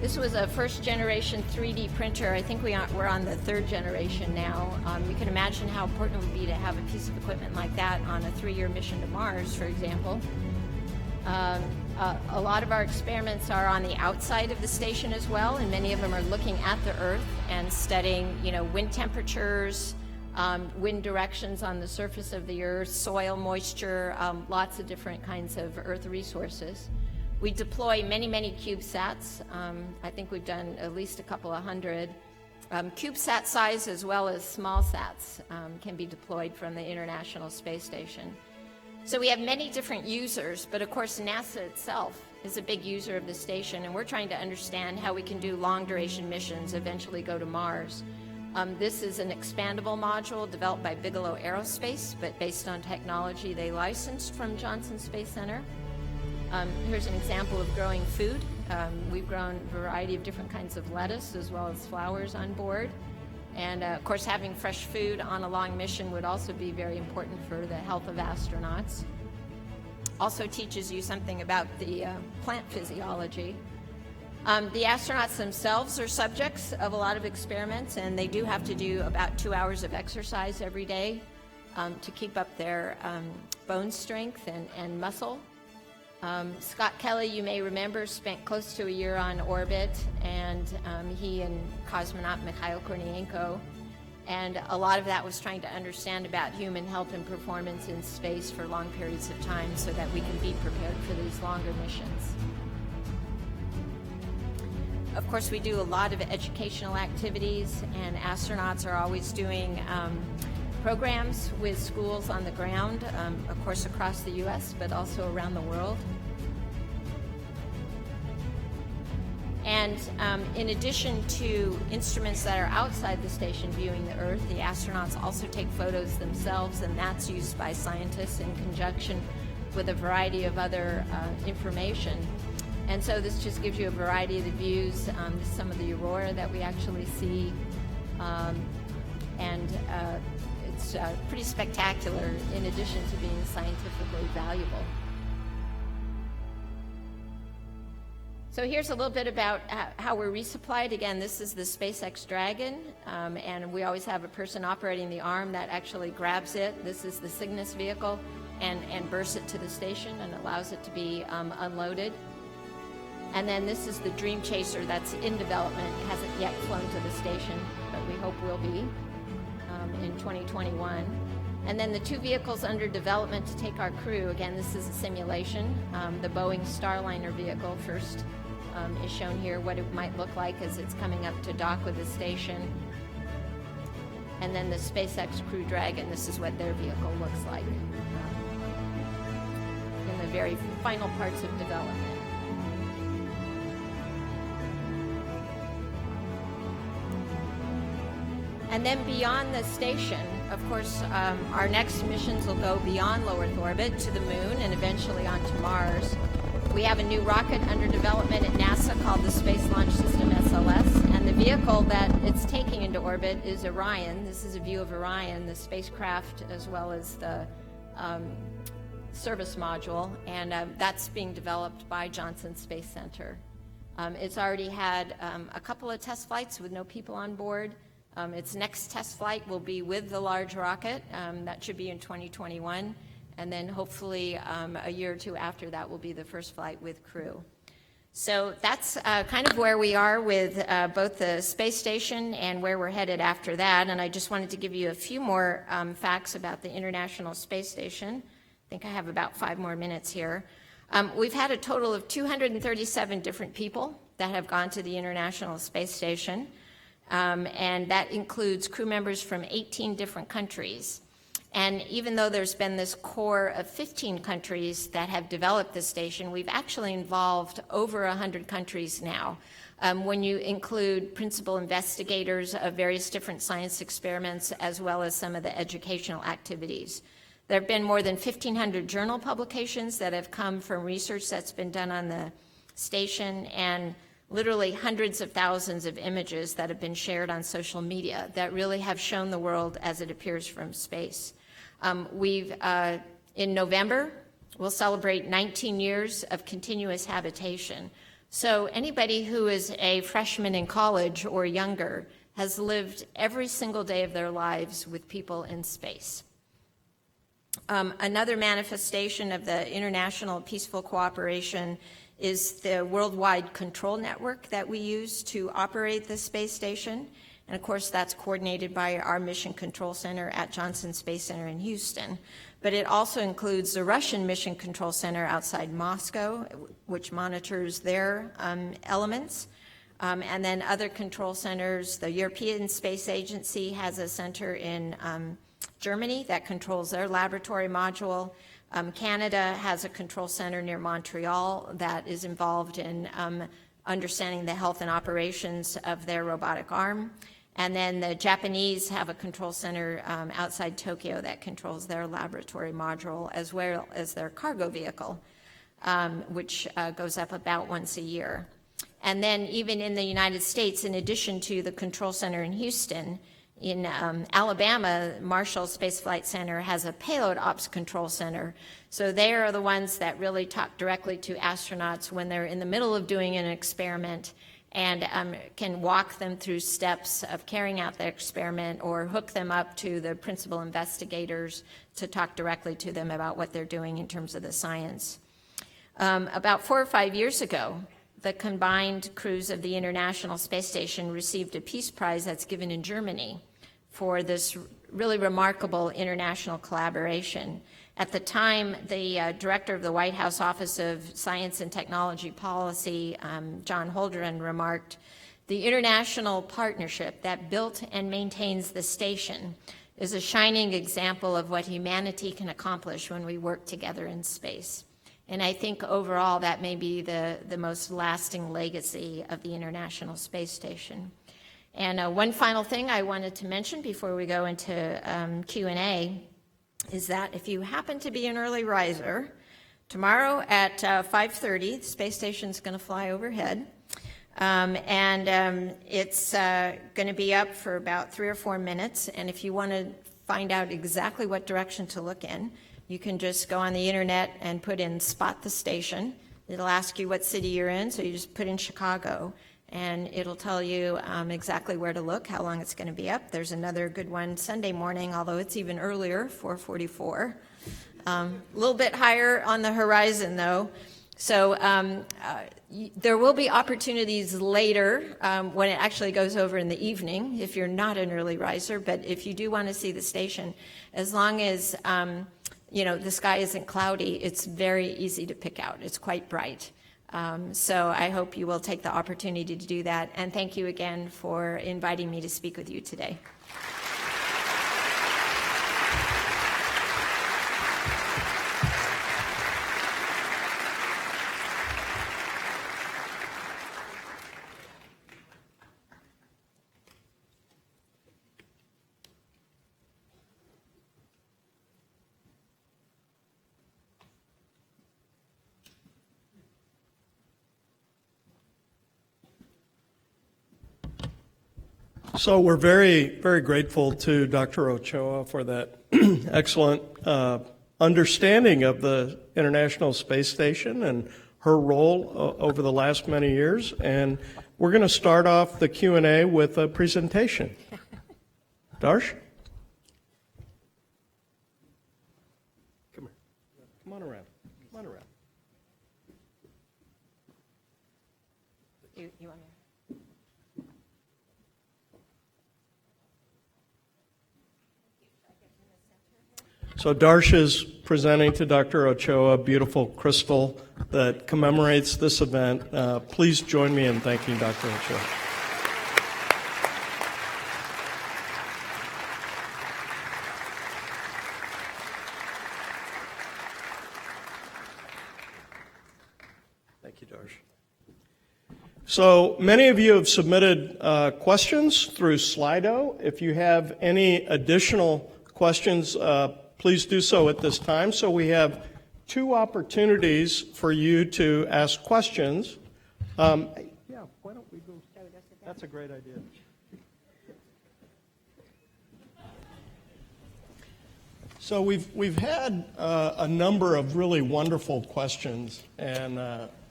This was a first-generation 3D printer. I think we're on the 3rd generation now. You can imagine how important it would be to have a piece of equipment like that on a 3-year mission to Mars, for example. A lot of our experiments are on the outside of the station as well, and many of them are looking at the Earth and studying, wind temperatures, wind directions on the surface of the Earth, soil moisture, lots of different kinds of Earth resources. We deploy many, many CubeSats. I think we've done at least a couple of hundred. CubeSat size as well as small sats can be deployed from the International Space Station. So we have many different users, but of course NASA itself is a big user of the station, and we're trying to understand how we can do long-duration missions, eventually go to Mars. This is an expandable module developed by Bigelow Aerospace, but based on technology they licensed from Johnson Space Center. Here's an example of growing food. We've grown a variety of different kinds of lettuce as well as flowers on board. And of course, having fresh food on a long mission would also be very important for the health of astronauts. Also teaches you something about the plant physiology. The astronauts themselves are subjects of a lot of experiments, and they do have to do about 2 hours of exercise every day to keep up their bone strength and muscle. Scott Kelly, you may remember, spent close to a year on orbit, and he and cosmonaut Mikhail Kornienko, and a lot of that was trying to understand about human health and performance in space for long periods of time so that we can be prepared for these longer missions. Of course, we do a lot of educational activities, and astronauts are always doing programs with schools on the ground, of course across the U.S., but also around the world. And in addition to instruments that are outside the station viewing the Earth, the astronauts also take photos themselves, and that's used by scientists in conjunction with a variety of other information. And so this just gives you a variety of the views. This is some of the aurora that we actually see, and it's pretty spectacular in addition to being scientifically valuable. So here's a little bit about how we're resupplied. Again, this is the SpaceX Dragon, and we always have a person operating the arm that actually grabs it. This is the Cygnus vehicle, and bursts it to the station and allows it to be unloaded. And then this is the Dream Chaser that's in development. It hasn't yet flown to the station, but we hope will be in 2021. And then the two vehicles under development to take our crew. Again, this is a simulation. The Boeing Starliner vehicle first is shown here, what it might look like as it's coming up to dock with the station. And then the SpaceX Crew Dragon, this is what their vehicle looks like in the very final parts of development. And then beyond the station, of course, our next missions will go beyond low Earth orbit to the moon and eventually onto Mars. We have a new rocket under development at NASA called the Space Launch System SLS, and the vehicle that it's taking into orbit is Orion. This is a view of Orion, the spacecraft, as well as the service module, and that's being developed by Johnson Space Center. It's already had a couple of test flights with no people on board. Its next test flight will be with the large rocket. That should be in 2021. And then hopefully a year or two after that will be the first flight with crew. So that's kind of where we are with both the space station and where we're headed after that. And I just wanted to give you a few more facts about the International Space Station. I think I have about 5 more minutes here. We've had a total of 237 different people that have gone to the International Space Station. And that includes crew members from 18 different countries. And even though there's been this core of 15 countries that have developed this station, we've actually involved over 100 countries now. When you include principal investigators of various different science experiments, as well as some of the educational activities. There have been more than 1,500 journal publications that have come from research that's been done on the station, and literally hundreds of thousands of images that have been shared on social media that really have shown the world as it appears from space. In November, we'll celebrate 19 years of continuous habitation. So anybody who is a freshman in college or younger has lived every single day of their lives with people in space. Another manifestation of the international peaceful cooperation is the worldwide control network that we use to operate the space station. And of course, that's coordinated by our Mission Control Center at Johnson Space Center in Houston. But it also includes the Russian Mission Control Center outside Moscow, which monitors their elements. And then other control centers. The European Space Agency has a center in Germany that controls their laboratory module. Canada has a control center near Montreal that is involved in understanding the health and operations of their robotic arm. And then the Japanese have a control center outside Tokyo that controls their laboratory module, as well as their cargo vehicle, which goes up about once a year. And then even in the United States, in addition to the control center in Houston, In Alabama, Marshall Space Flight Center has a payload ops control center. So they are the ones that really talk directly to astronauts when they're in the middle of doing an experiment, and can walk them through steps of carrying out their experiment or hook them up to the principal investigators to talk directly to them about what they're doing in terms of the science. About 4 or 5 years ago, the combined crews of the International Space Station received a Peace Prize that's given in Germany for this really remarkable international collaboration. At the time, the director of the White House Office of Science and Technology Policy, John Holdren, remarked, "The international partnership that built and maintains the station is a shining example of what humanity can accomplish when we work together in space." And I think overall that may be the most lasting legacy of the International Space Station. And one final thing I wanted to mention before we go into Q&A is that if you happen to be an early riser, tomorrow at 5:30, the space station's going to fly overhead. It's going to be up for about 3 or 4 minutes. And if you want to find out exactly what direction to look in, you can just go on the internet and put in "spot the station." It'll ask you what city you're in, so you just put in Chicago, and it'll tell you exactly where to look, how long it's going to be up. There's another good one Sunday morning, although it's even earlier, 4:44. A little bit higher on the horizon, though. So there will be opportunities later when it actually goes over in the evening, if you're not an early riser. But if you do want to see the station, as long as the sky isn't cloudy, it's very easy to pick out. It's quite bright. So I hope you will take the opportunity to do that. And thank you again for inviting me to speak with you today. So we're very, very grateful to Dr. Ochoa for that excellent understanding of the International Space Station and her role over the last many years. And we're going to start off the Q&A with a presentation. Darsh? Come here. Come on around. Come on around. You want me? So Darsh is presenting to Dr. Ochoa a beautiful crystal that commemorates this event. Please join me in thanking Dr. Ochoa. Thank you, Darsh. So many of you have submitted questions through Slido. If you have any additional questions, please do so at this time. So we have 2 opportunities for you to ask questions. Yeah, why don't we go? That's a great idea. So we've had a number of really wonderful questions, and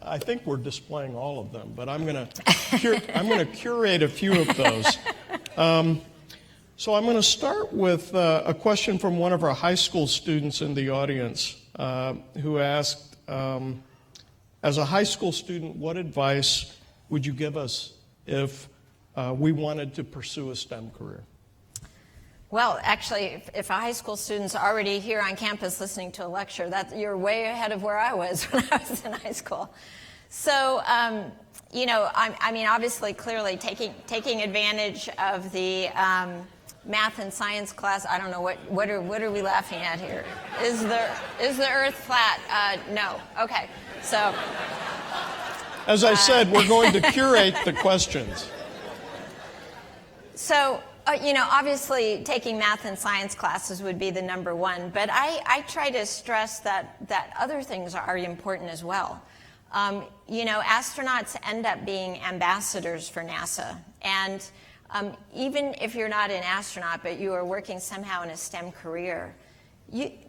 I think we're displaying all of them, but I'm going to curate a few of those. So I'm going to start with a question from one of our high school students in the audience who asked, as a high school student, what advice would you give us if we wanted to pursue a STEM career? Well, actually, if a high school student's already here on campus listening to a lecture, you're way ahead of where I was when I was in high school. So, I mean, obviously, clearly, taking advantage of the math and science class. I don't know what are we laughing at here? Is the Earth flat? No. Okay. So, as I said, we're going to curate the questions. So, obviously, taking math and science classes would be the number one. But I try to stress that other things are important as well. Astronauts end up being ambassadors for NASA, and even if you're not an astronaut, but you are working somehow in a STEM career,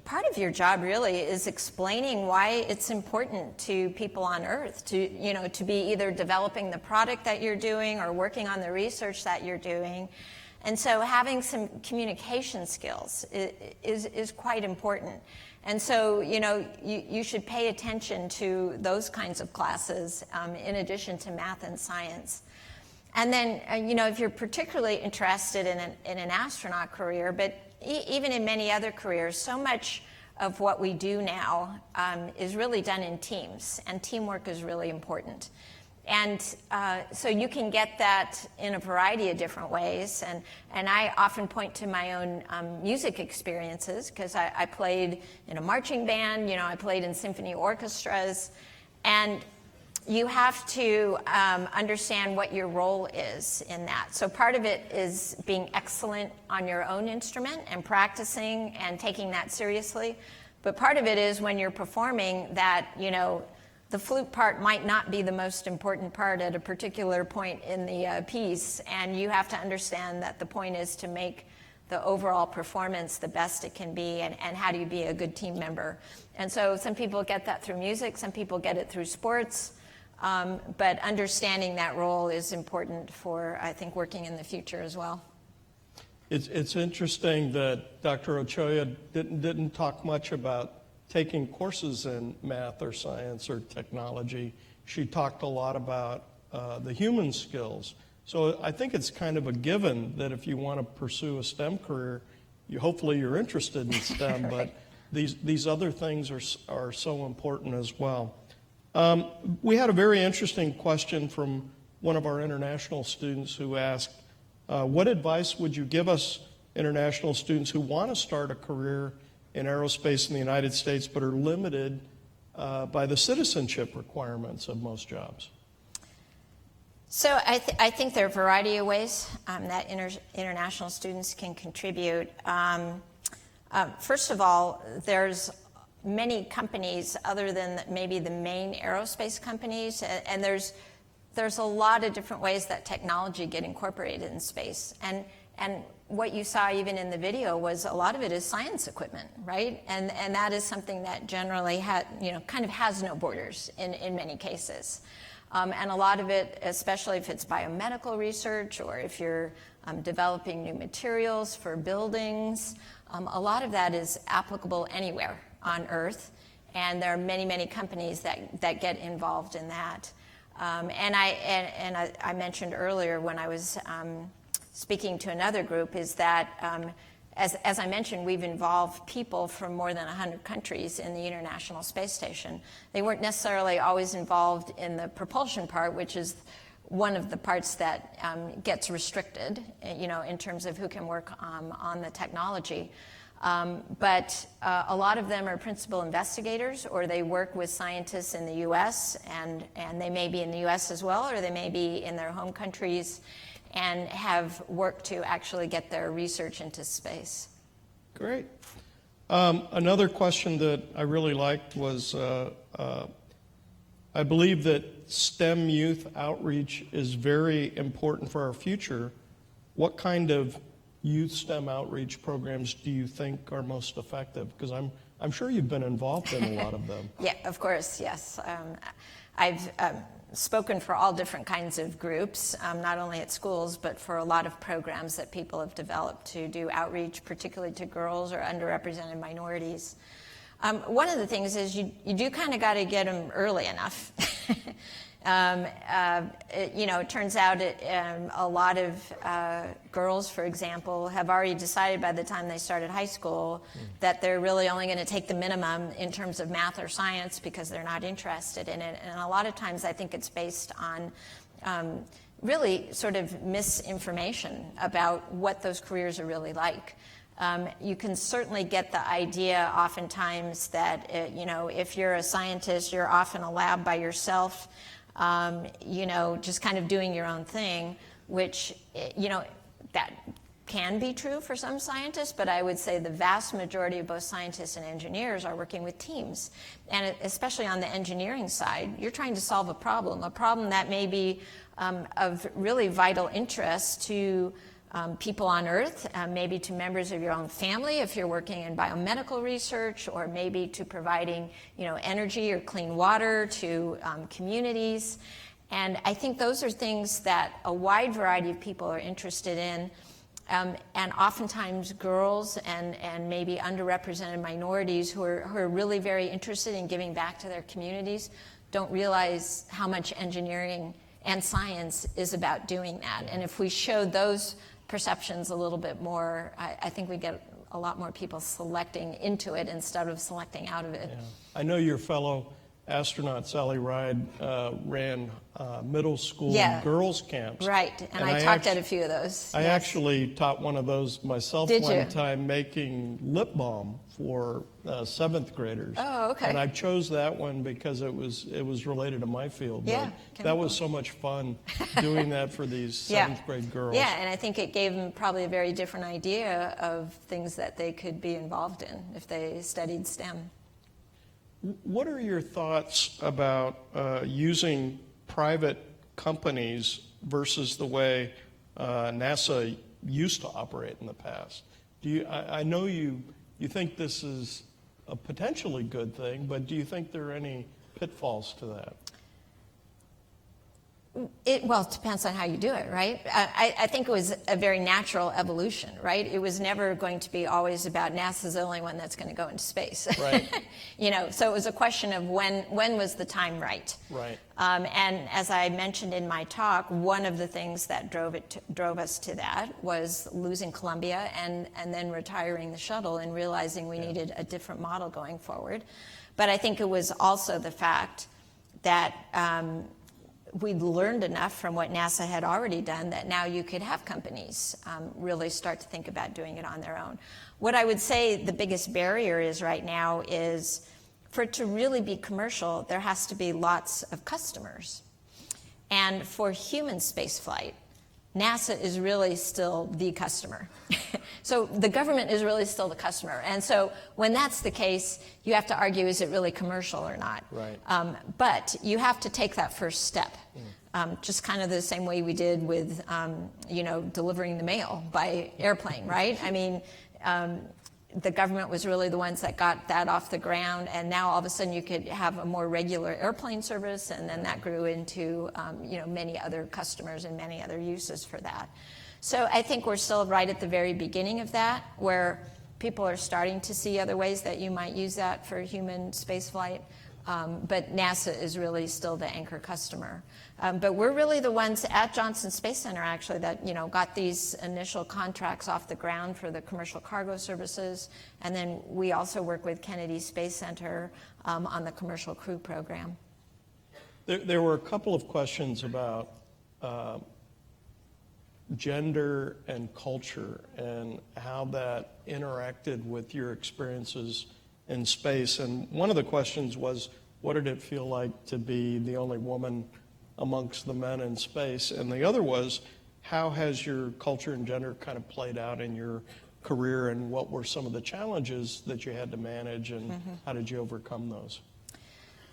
part of your job really is explaining why it's important to people on Earth to be either developing the product that you're doing or working on the research that you're doing. And so having some communication skills is quite important. And so, you should pay attention to those kinds of classes in addition to math and science. And then, if you're particularly interested in an astronaut career, but even in many other careers, so much of what we do now is really done in teams, and teamwork is really important. And so you can get that in a variety of different ways. And I often point to my own music experiences, because I played in a marching band, I played in symphony orchestras. And you have to understand what your role is in that. So part of it is being excellent on your own instrument and practicing and taking that seriously. But part of it is when you're performing that, the flute part might not be the most important part at a particular point in the piece, and you have to understand that the point is to make the overall performance the best it can be, and how do you be a good team member. And so some people get that through music, some people get it through sports, but understanding that role is important for, I think, working in the future as well. It's interesting that Dr. Ochoa didn't talk much about taking courses in math or science or technology. She talked a lot about the human skills. So I think it's kind of a given that if you want to pursue a STEM career, hopefully you're interested in STEM, right. But these other things are so important as well. We had a very interesting question from one of our international students who asked, what advice would you give us international students who want to start a career in aerospace in the United States but are limited by the citizenship requirements of most jobs? So I think there are a variety of ways that international students can contribute. First of all, there's many companies other than maybe the main aerospace companies, and there's a lot of different ways that technology get incorporated in space. And what you saw even in the video was a lot of it is science equipment, right? And that is something that generally kind of has no borders in many cases. And a lot of it, especially if it's biomedical research or if you're developing new materials for buildings, a lot of that is applicable anywhere on Earth. And there are many, many companies that get involved in that. And I mentioned earlier when I was speaking to another group is that, as I mentioned, we've involved people from more than 100 countries in the International Space Station. They weren't necessarily always involved in the propulsion part, which is one of the parts that gets restricted, in terms of who can work on the technology. But a lot of them are principal investigators, or they work with scientists in the U.S., and they may be in the U.S. as well, or they may be in their home countries and have worked to actually get their research into space. Great. Another question that I really liked was, I believe that STEM youth outreach is very important for our future. What kind of youth STEM outreach programs do you think are most effective? Because I'm sure you've been involved in a lot of them. Yeah, of course, yes. I've spoken for all different kinds of groups, not only at schools, but for a lot of programs that people have developed to do outreach, particularly to girls or underrepresented minorities. One of the things is you do kind of got to get them early enough. It turns out a lot of girls, for example, have already decided by the time they started high school that they're really only going to take the minimum in terms of math or science because they're not interested in it. And a lot of times I think it's based on really sort of misinformation about what those careers are really like. You can certainly get the idea oftentimes that, if you're a scientist, you're off in a lab by yourself, just kind of doing your own thing, which, that can be true for some scientists, but I would say the vast majority of both scientists and engineers are working with teams. And especially on the engineering side, you're trying to solve a problem that may be of really vital interest to people on Earth, maybe to members of your own family if you're working in biomedical research, or maybe to providing, energy or clean water to communities. And I think those are things that a wide variety of people are interested in. And oftentimes girls and maybe underrepresented minorities who are really very interested in giving back to their communities don't realize how much engineering and science is about doing that. And if we show those perceptions a little bit more, I think we get a lot more people selecting into it instead of selecting out of it. Yeah. I know your fellow astronaut, Sally Ride, ran middle school girls' camps. Right, and I taught at a few of those. I actually taught one of those myself one time, making lip balm for 7th graders. Oh, okay. And I chose that one because it was related to my field. Yeah, but that was so much fun doing that for these 7th grade girls. Yeah, and I think it gave them probably a very different idea of things that they could be involved in if they studied STEM. What are your thoughts about using private companies versus the way NASA used to operate in the past? I know you think this is a potentially good thing, but do you think there are any pitfalls to that? Well, it depends on how you do it, right? I think it was a very natural evolution, right? It was never going to be always about NASA's the only one that's going to go into space. Right. So it was a question of when was the time right? Right. And as I mentioned in my talk, one of the things that drove us to that was losing Columbia and then retiring the shuttle and realizing we needed a different model going forward. But I think it was also the fact that we'd learned enough from what NASA had already done that now you could have companies really start to think about doing it on their own. What I would say the biggest barrier is right now is for it to really be commercial, there has to be lots of customers. And for human spaceflight, NASA is really still the customer. So the government is really still the customer. And so when that's the case, you have to argue, is it really commercial or not? Right. But you have to take that first step. Just kind of the same way we did with, delivering the mail by airplane, right? I mean, the government was really the ones that got that off the ground, and now all of a sudden you could have a more regular airplane service, and then that grew into many other customers and many other uses for that. So I think we're still right at the very beginning of that, where people are starting to see other ways that you might use that for human spaceflight. But NASA is really still the anchor customer. But we're really the ones at Johnson Space Center, actually, that got these initial contracts off the ground for the commercial cargo services. And then we also work with Kennedy Space Center on the commercial crew program. There were a couple of questions about gender and culture and how that interacted with your experiences in space. And one of the questions was, what did it feel like to be the only woman amongst the men in space? And the other was, how has your culture and gender kind of played out in your career, and what were some of the challenges that you had to manage, and how did you overcome those?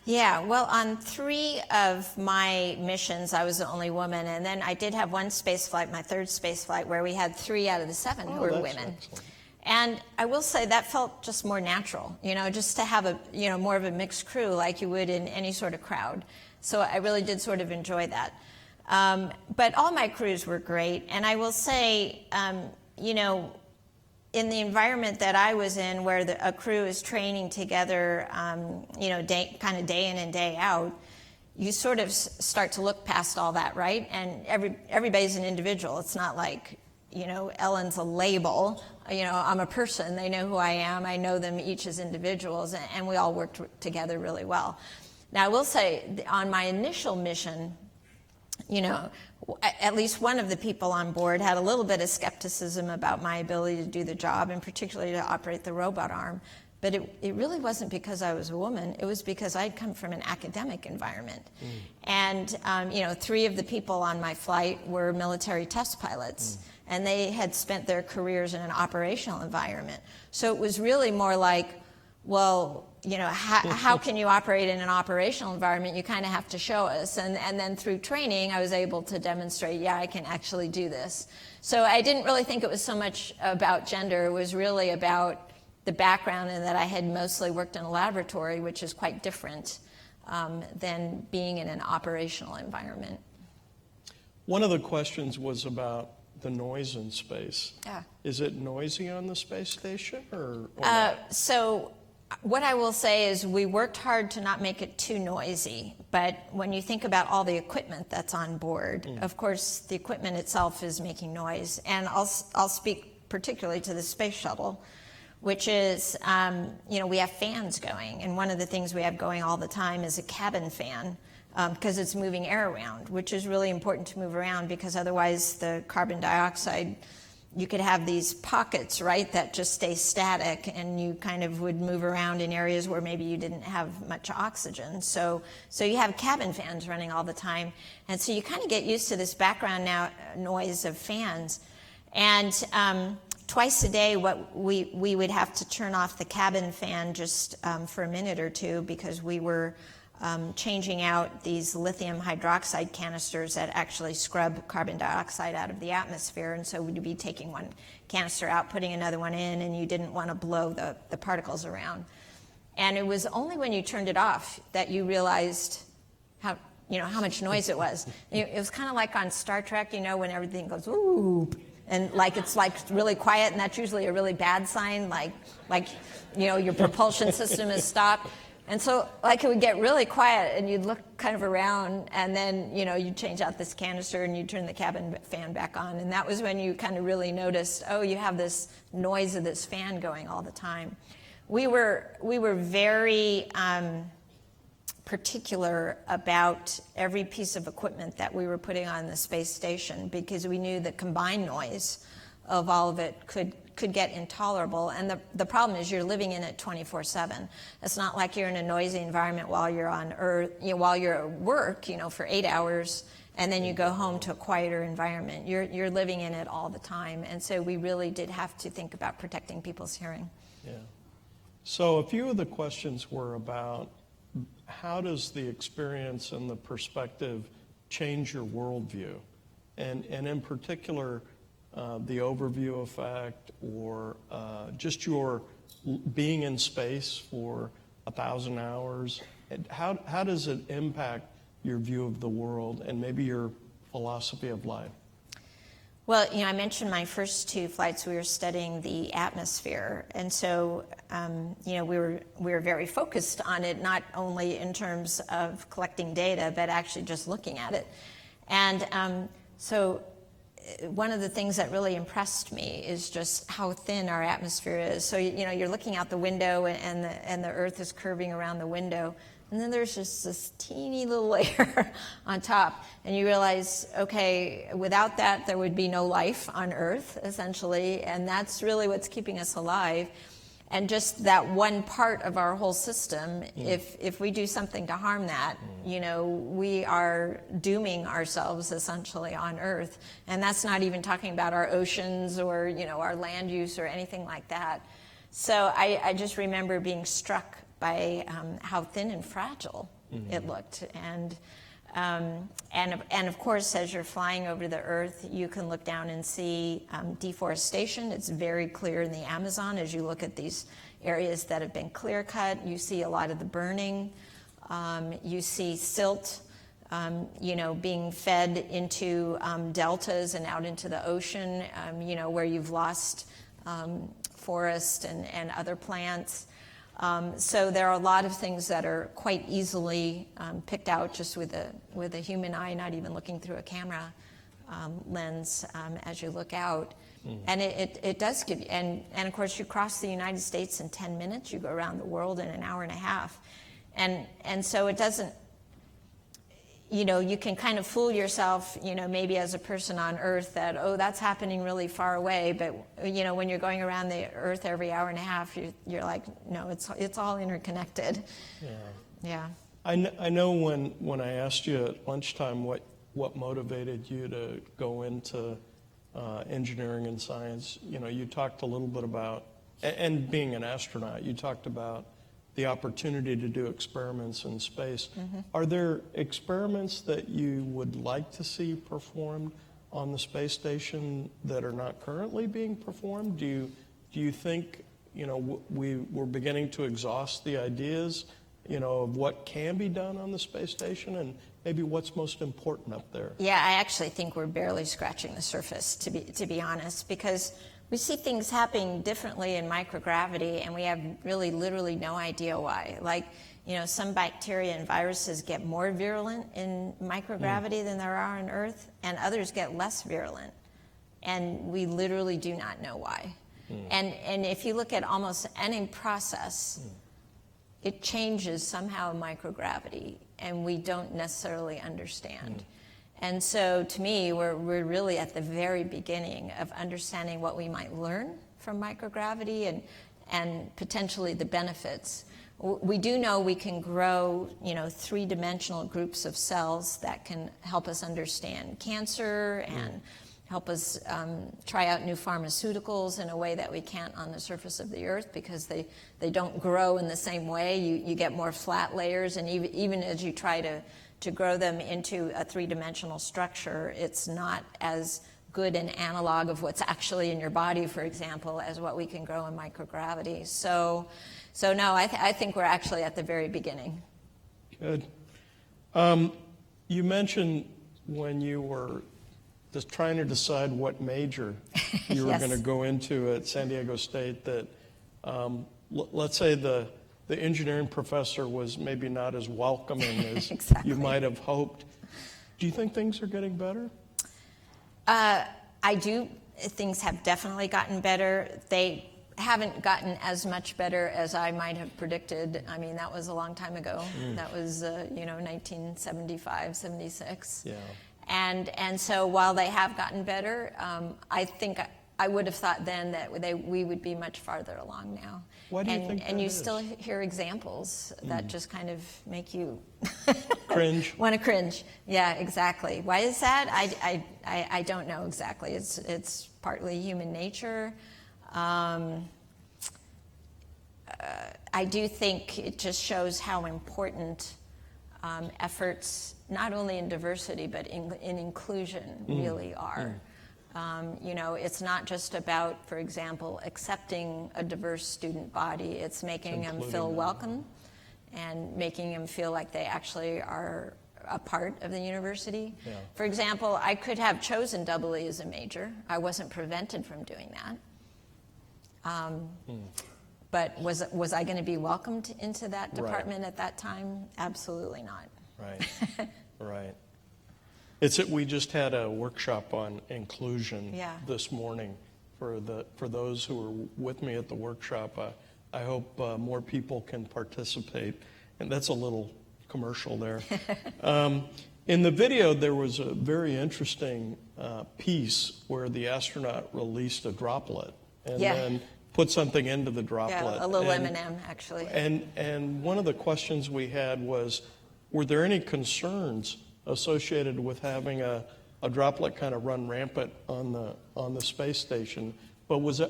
Yeah, well, on 3 of my missions, I was the only woman. And then I did have one space flight, my 3rd space flight, where we had 3 out of the 7 who were women. Excellent. And I will say that felt just more natural, just to have a, more of a mixed crew like you would in any sort of crowd. So I really did sort of enjoy that. But all my crews were great. And I will say, in the environment that I was in, where a crew is training together, day in and day out, you sort of start to look past all that, right? And everybody's an individual. It's not like, Ellen's a label. I'm a person. They know who I am. I know them each as individuals, and we all worked together really well. Now, I will say, on my initial mission, at least one of the people on board had a little bit of skepticism about my ability to do the job, and particularly to operate the robot arm. But it really wasn't because I was a woman. It was because I'd come from an academic environment. And, 3 of the people on my flight were military test pilots. and they had spent their careers in an operational environment. So it was really more like, well, you know, how can you operate in an operational environment? You kind of have to show us. And then through training, I was able to demonstrate, yeah, I can actually do this. So I didn't really think it was so much about gender. It was really about the background, and that I had mostly worked in a laboratory, which is quite different than being in an operational environment. One of the questions was about the noise in space. Yeah. Is it noisy on the space station or not? So what I will say is we worked hard to not make it too noisy, but when you think about all the equipment that's on board, of course, the equipment itself is making noise. And I'll speak particularly to the space shuttle, which is, you know, we have fans going. And one of the things we have going all the time is a cabin fan, because it's moving air around, which is really important to move around, because otherwise the carbon dioxide, you could have these pockets, right, that just stay static, and you kind of would move around in areas where maybe you didn't have much oxygen. So you have cabin fans running all the time. And so you kind of get used to this background noise of fans. And twice a day, what we would have to turn off the cabin fan just for a minute or two, because we were changing out these lithium hydroxide canisters that actually scrub carbon dioxide out of the atmosphere. And so we'd be taking one canister out, putting another one in, and you didn't want to blow the particles around. And it was only when you turned it off that you realized how much noise it was. It was kind of like on Star Trek, you know, when everything goes, ooh, and like it's like really quiet, and that's usually a really bad sign, like you know, your propulsion system is stopped. And so, like, it would get really quiet, and you'd look kind of around, and then, you know, you'd change out this canister, and you'd turn the cabin fan back on. And that was when you kind of really noticed, oh, you have this noise of this fan going all the time. We were very particular about every piece of equipment that we were putting on the space station, because we knew the combined noise of all of it could get intolerable. And the problem is you're living in it 24/7. It's not like you're in a noisy environment while you're on Earth, you know, while you're at work, you know, for 8 hours, and then you go home to a quieter environment. You're living in it all the time. And so we really did have to think about protecting people's hearing. Yeah. So a few of the questions were about how does the experience and the perspective change your worldview? And in particular, the overview effect, or just your being in space for 1,000 hours. How does it impact your view of the world and maybe your philosophy of life? Well, you know, I mentioned my first 2 flights, we were studying the atmosphere. And so, you know, we were very focused on it, not only in terms of collecting data, but actually just looking at it. And so one of the things that really impressed me is just how thin our atmosphere is. So, you know, you're looking out the window, and the Earth is curving around the window, and then there's just this teeny little layer on top, and you realize, okay, without that, there would be no life on Earth, essentially, and that's really what's keeping us alive. And just that one part of our whole system, if we do something to harm that, you know, we are dooming ourselves essentially on Earth. And that's not even talking about our oceans or, you know, our land use or anything like that. So I just remember being struck by how thin and fragile it looked. And of course, as you're flying over the Earth, you can look down and see deforestation. It's very clear in the Amazon as you look at these areas that have been clear cut. You see a lot of the burning. You see silt, you know, being fed into deltas and out into the ocean, you know, where you've lost forest and other plants. So there are a lot of things that are quite easily picked out just with a human eye, not even looking through a camera lens as you look out. And it does give you, and of course you cross the United States in 10 minutes, you go around the world in an hour and a half. And so it doesn't, you know, you can kind of fool yourself, you know, maybe as a person on Earth that, oh, that's happening really far away. But, you know, when you're going around the Earth every hour and a half, you're like, no, it's all interconnected. Yeah. I know when I asked you at lunchtime what motivated you to go into engineering and science. You know, you talked a little bit about, and being an astronaut, you talked about the opportunity to do experiments in space. Are there experiments that you would like to see performed on the space station that are not currently being performed? Do you think, you know, we're beginning to exhaust the ideas, you know, of what can be done on the space station, and maybe what's most important up there? Yeah, I actually think we're barely scratching the surface, to be honest, because we see things happening differently in microgravity, and we have really literally no idea why. Like, you know, some bacteria and viruses get more virulent in microgravity than there are on Earth, and others get less virulent. And we literally do not know why. And if you look at almost any process, it changes somehow in microgravity, and we don't necessarily understand. And so to me, we're really at the very beginning of understanding what we might learn from microgravity and potentially the benefits. We do know we can grow, you know, three-dimensional groups of cells that can help us understand cancer and help us try out new pharmaceuticals in a way that we can't on the surface of the Earth, because they don't grow in the same way. You get more flat layers, and even as you try to grow them into a three-dimensional structure, it's not as good an analog of what's actually in your body, for example, as what we can grow in microgravity. So no, I think we're actually at the very beginning. Good. You mentioned when you were just trying to decide what major you were Yes. going to go into at San Diego State that, let's say the engineering professor was maybe not as welcoming as Exactly. you might have hoped. Do you think things are getting better? I do. Things have definitely gotten better. They haven't gotten as much better as I might have predicted. I mean, that was a long time ago. That was, 1975, 76. Yeah. And so while they have gotten better, I think I would have thought then that we would be much farther along now. Why do you think And that you is? still hear examples that just kind of make you Cringe? want to cringe. Yeah, exactly. Why is that? I don't know exactly. It's partly human nature. I do think it just shows how important efforts, not only in diversity, but in inclusion really are. It's not just about, for example, accepting a diverse student body. It's making them feel welcome and making them feel like they actually are a part of the university. Yeah. For example, I could have chosen EE as a major. I wasn't prevented from doing that. But was I going to be welcomed into that department at that time? Absolutely not. Right, right. We just had a workshop on inclusion this morning for those who were with me at the workshop. I hope more people can participate, and that's a little commercial there. In the video, there was a very interesting piece where the astronaut released a droplet and then put something into the droplet. Yeah, a little M&M, actually. And one of the questions we had was, were there any concerns associated with having a droplet kind of run rampant on the space station? But was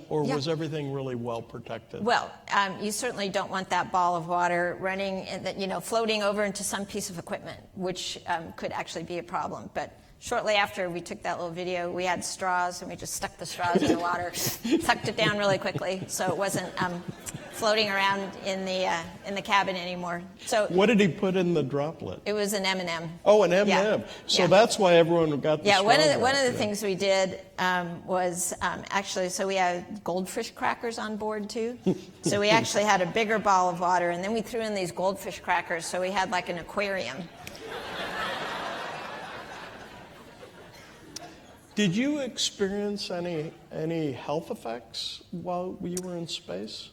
everything really well protected? Well, you certainly don't want that ball of water running, floating over into some piece of equipment, which could actually be a problem. But shortly after we took that little video, we had straws, and we just stuck the straws in the water, sucked it down really quickly, so it wasn't floating around in the cabin anymore. So what did he put in the droplet? it was an M&M. Oh, an M&M. Yeah. So that's why everyone got the straw. One of the things we did was actually, so we had goldfish crackers on board too. So we actually had a bigger ball of water, and then we threw in these goldfish crackers, so we had like an aquarium. Did you experience any health effects while you were in space?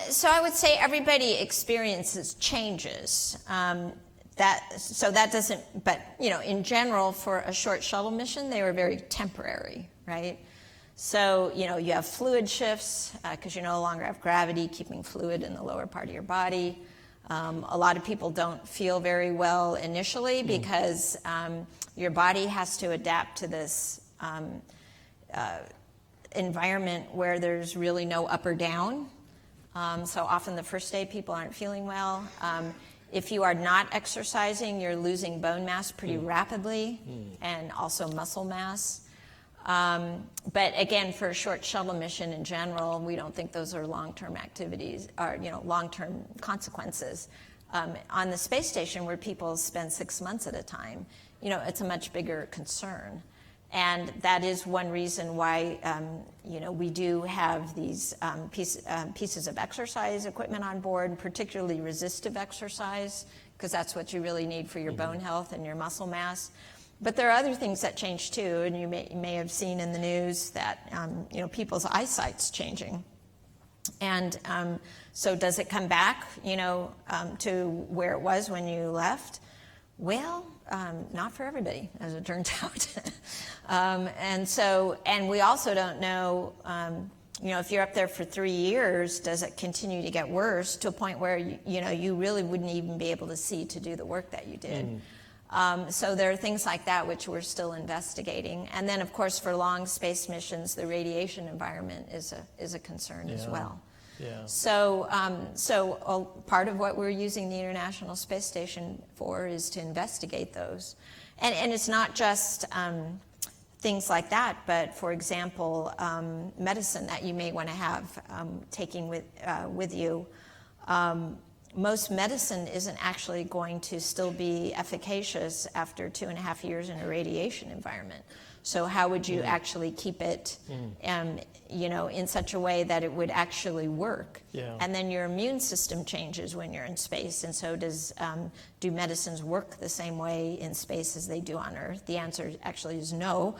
So I would say everybody experiences changes. That doesn't, but in general, for a short shuttle mission, they were very temporary, right? So you have fluid shifts because you no longer have gravity keeping fluid in the lower part of your body. A lot of people don't feel very well initially because your body has to adapt to this environment where there's really no up or down. So often the first day people aren't feeling well. If you are not exercising, you're losing bone mass pretty rapidly and also muscle mass. But again, for a short shuttle mission in general, we don't think those are long-term activities or long-term consequences. On the space station where people spend 6 months at a time, it's a much bigger concern. And that is one reason why, we do have these pieces of exercise equipment on board, particularly resistive exercise, because that's what you really need for your bone health and your muscle mass. But there are other things that change too, and you may have seen in the news that, people's eyesight's changing. And so does it come back, to where it was when you left? Well, not for everybody, as it turns out. And we also don't know, if you're up there for 3 years, does it continue to get worse to a point where, you really wouldn't even be able to see to do the work that you did. So there are things like that which we're still investigating. And then, of course, for long space missions, the radiation environment is a concern as well. Yeah. So part of what we're using the International Space Station for is to investigate those. And it's not just things like that, but for example, medicine that you may want to have taking with you. Most medicine isn't actually going to still be efficacious after 2.5 years in a radiation environment. So how would you actually keep it, in such a way that it would actually work? Yeah. And then your immune system changes when you're in space, and so do medicines work the same way in space as they do on Earth? The answer actually is no,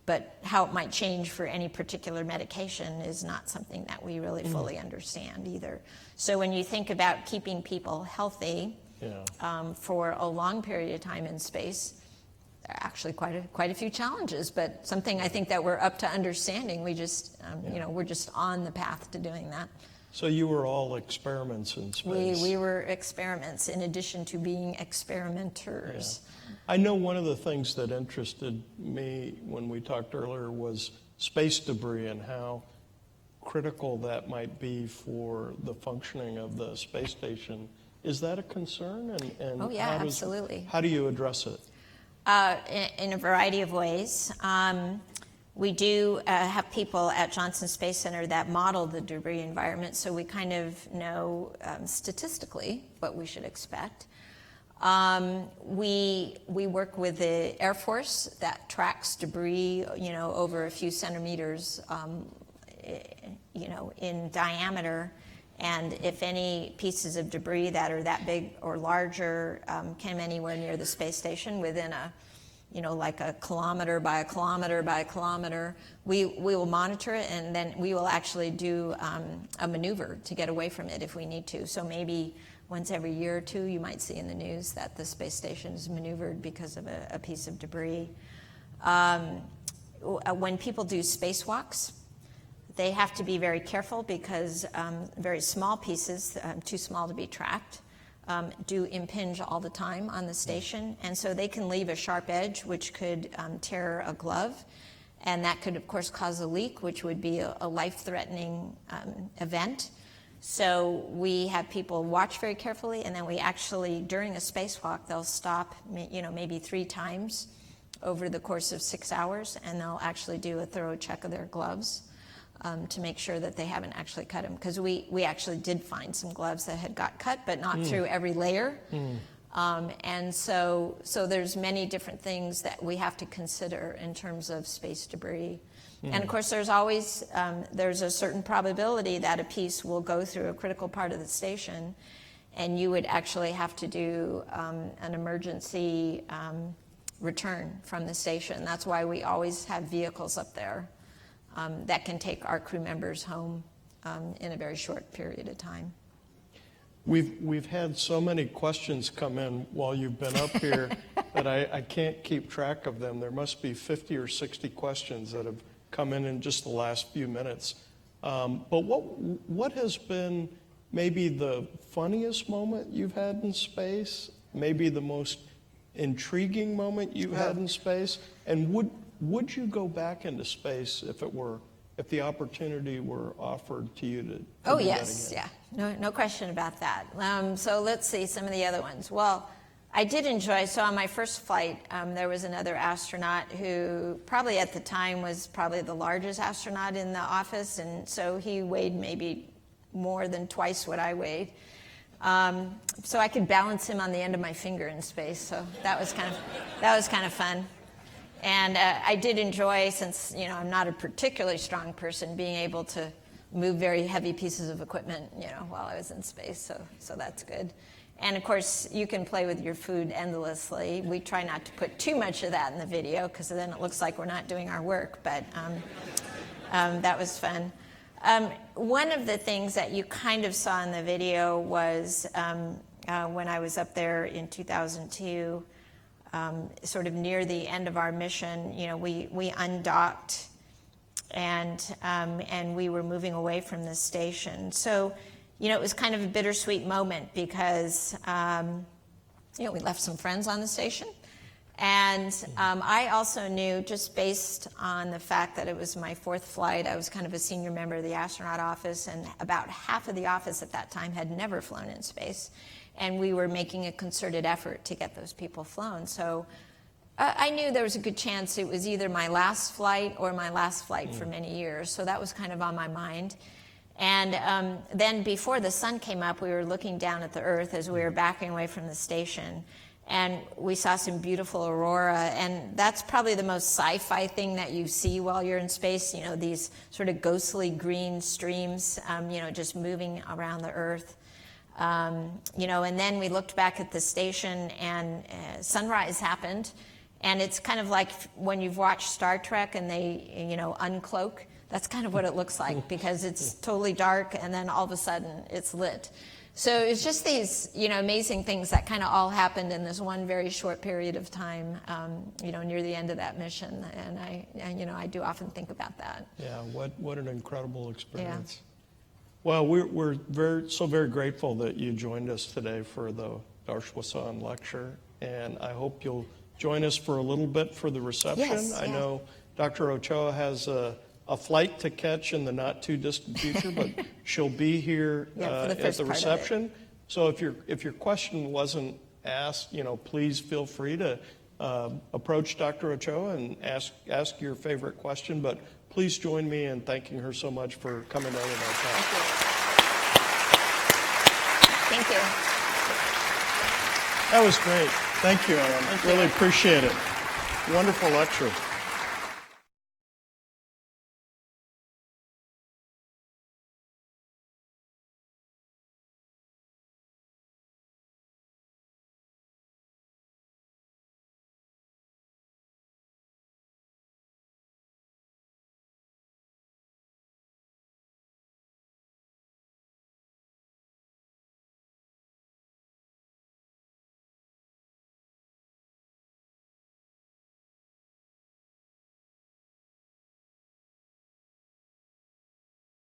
but how it might change for any particular medication is not something that we really fully understand either. So when you think about keeping people healthy for a long period of time in space, there are actually quite a few challenges, but something I think that we're up to understanding. We just, we're just on the path to doing that. So you were all experiments in space. We were experiments in addition to being experimenters. Yeah. I know one of the things that interested me when we talked earlier was space debris and how critical that might be for the functioning of the space station. Is that a concern? And Oh yeah, absolutely. How do you address it? In a variety of ways. We do have people at Johnson Space Center that model the debris environment, so we kind of know statistically what we should expect. We work with the Air Force that tracks debris, over a few centimeters, in diameter. And if any pieces of debris that are that big or larger came anywhere near the space station within like a kilometer by a kilometer by a kilometer, we will monitor it, and then we will actually do a maneuver to get away from it if we need to. So maybe once every year or two, you might see in the news that the space station is maneuvered because of a piece of debris. When people do spacewalks, they have to be very careful because very small pieces, too small to be tracked, do impinge all the time on the station. And so they can leave a sharp edge, which could tear a glove. And that could, of course, cause a leak, which would be a life-threatening event. So we have people watch very carefully, and then we actually, during a spacewalk, they'll stop, maybe 3 times over the course of 6 hours, and they'll actually do a thorough check of their gloves. To make sure that they haven't actually cut them. Because we actually did find some gloves that had got cut, but not through every layer. And so there's many different things that we have to consider in terms of space debris. And of course, there's always, there's a certain probability that a piece will go through a critical part of the station, and you would actually have to do an emergency return from the station. That's why we always have vehicles up there. That can take our crew members home in a very short period of time. We've had so many questions come in while you've been up here that I can't keep track of them. There must be 50 or 60 questions that have come in just the last few minutes. But what has been maybe the funniest moment you've had in space? Maybe the most intriguing moment you've had in space? And would you go back into space if the opportunity were offered to you to Oh, do yes, that again? yeah. No question about that. So let's see some of the other ones. Well, I did enjoy, so on my first flight, there was another astronaut who probably at the time was probably the largest astronaut in the office, and so he weighed maybe more than twice what I weighed. So I could balance him on the end of my finger in space, so that was kind of fun. And I did enjoy, since I'm not a particularly strong person, being able to move very heavy pieces of equipment, while I was in space. So that's good. And of course, you can play with your food endlessly. We try not to put too much of that in the video, because then it looks like we're not doing our work. But that was fun. One of the things that you kind of saw in the video was when I was up there in 2002. Sort of near the end of our mission, we undocked and we were moving away from the station. So, it was kind of a bittersweet moment because, we left some friends on the station. And I also knew, just based on the fact that it was my fourth flight, I was kind of a senior member of the astronaut office, and about half of the office at that time had never flown in space. And we were making a concerted effort to get those people flown. So I knew there was a good chance it was either my last flight or my last flight for many years. So that was kind of on my mind. And then before the sun came up, we were looking down at the Earth as we were backing away from the station. And we saw some beautiful aurora. And that's probably the most sci-fi thing that you see while you're in space, these sort of ghostly green streams, just moving around the Earth. And then we looked back at the station, and sunrise happened, and it's kind of like when you've watched Star Trek and they, uncloak. That's kind of what it looks like, because it's totally dark, and then all of a sudden it's lit. So it's just these, amazing things that kind of all happened in this one very short period of time, near the end of that mission, and I do often think about that. Yeah, what an incredible experience. Yeah. Well, we're very grateful that you joined us today for the Darsh Wasan Lecture, and I hope you'll join us for a little bit for the reception. Yes, I yeah. know Dr. Ochoa has a flight to catch in the not too distant future, but she'll be here for the at the first part of it. reception. So if your question wasn't asked, please feel free to approach Dr. Ochoa and ask your favorite question. But please join me in thanking her so much for coming out of our talk. Thank you. That was great. Thank you, Ellen. Really appreciate it. Wonderful lecture.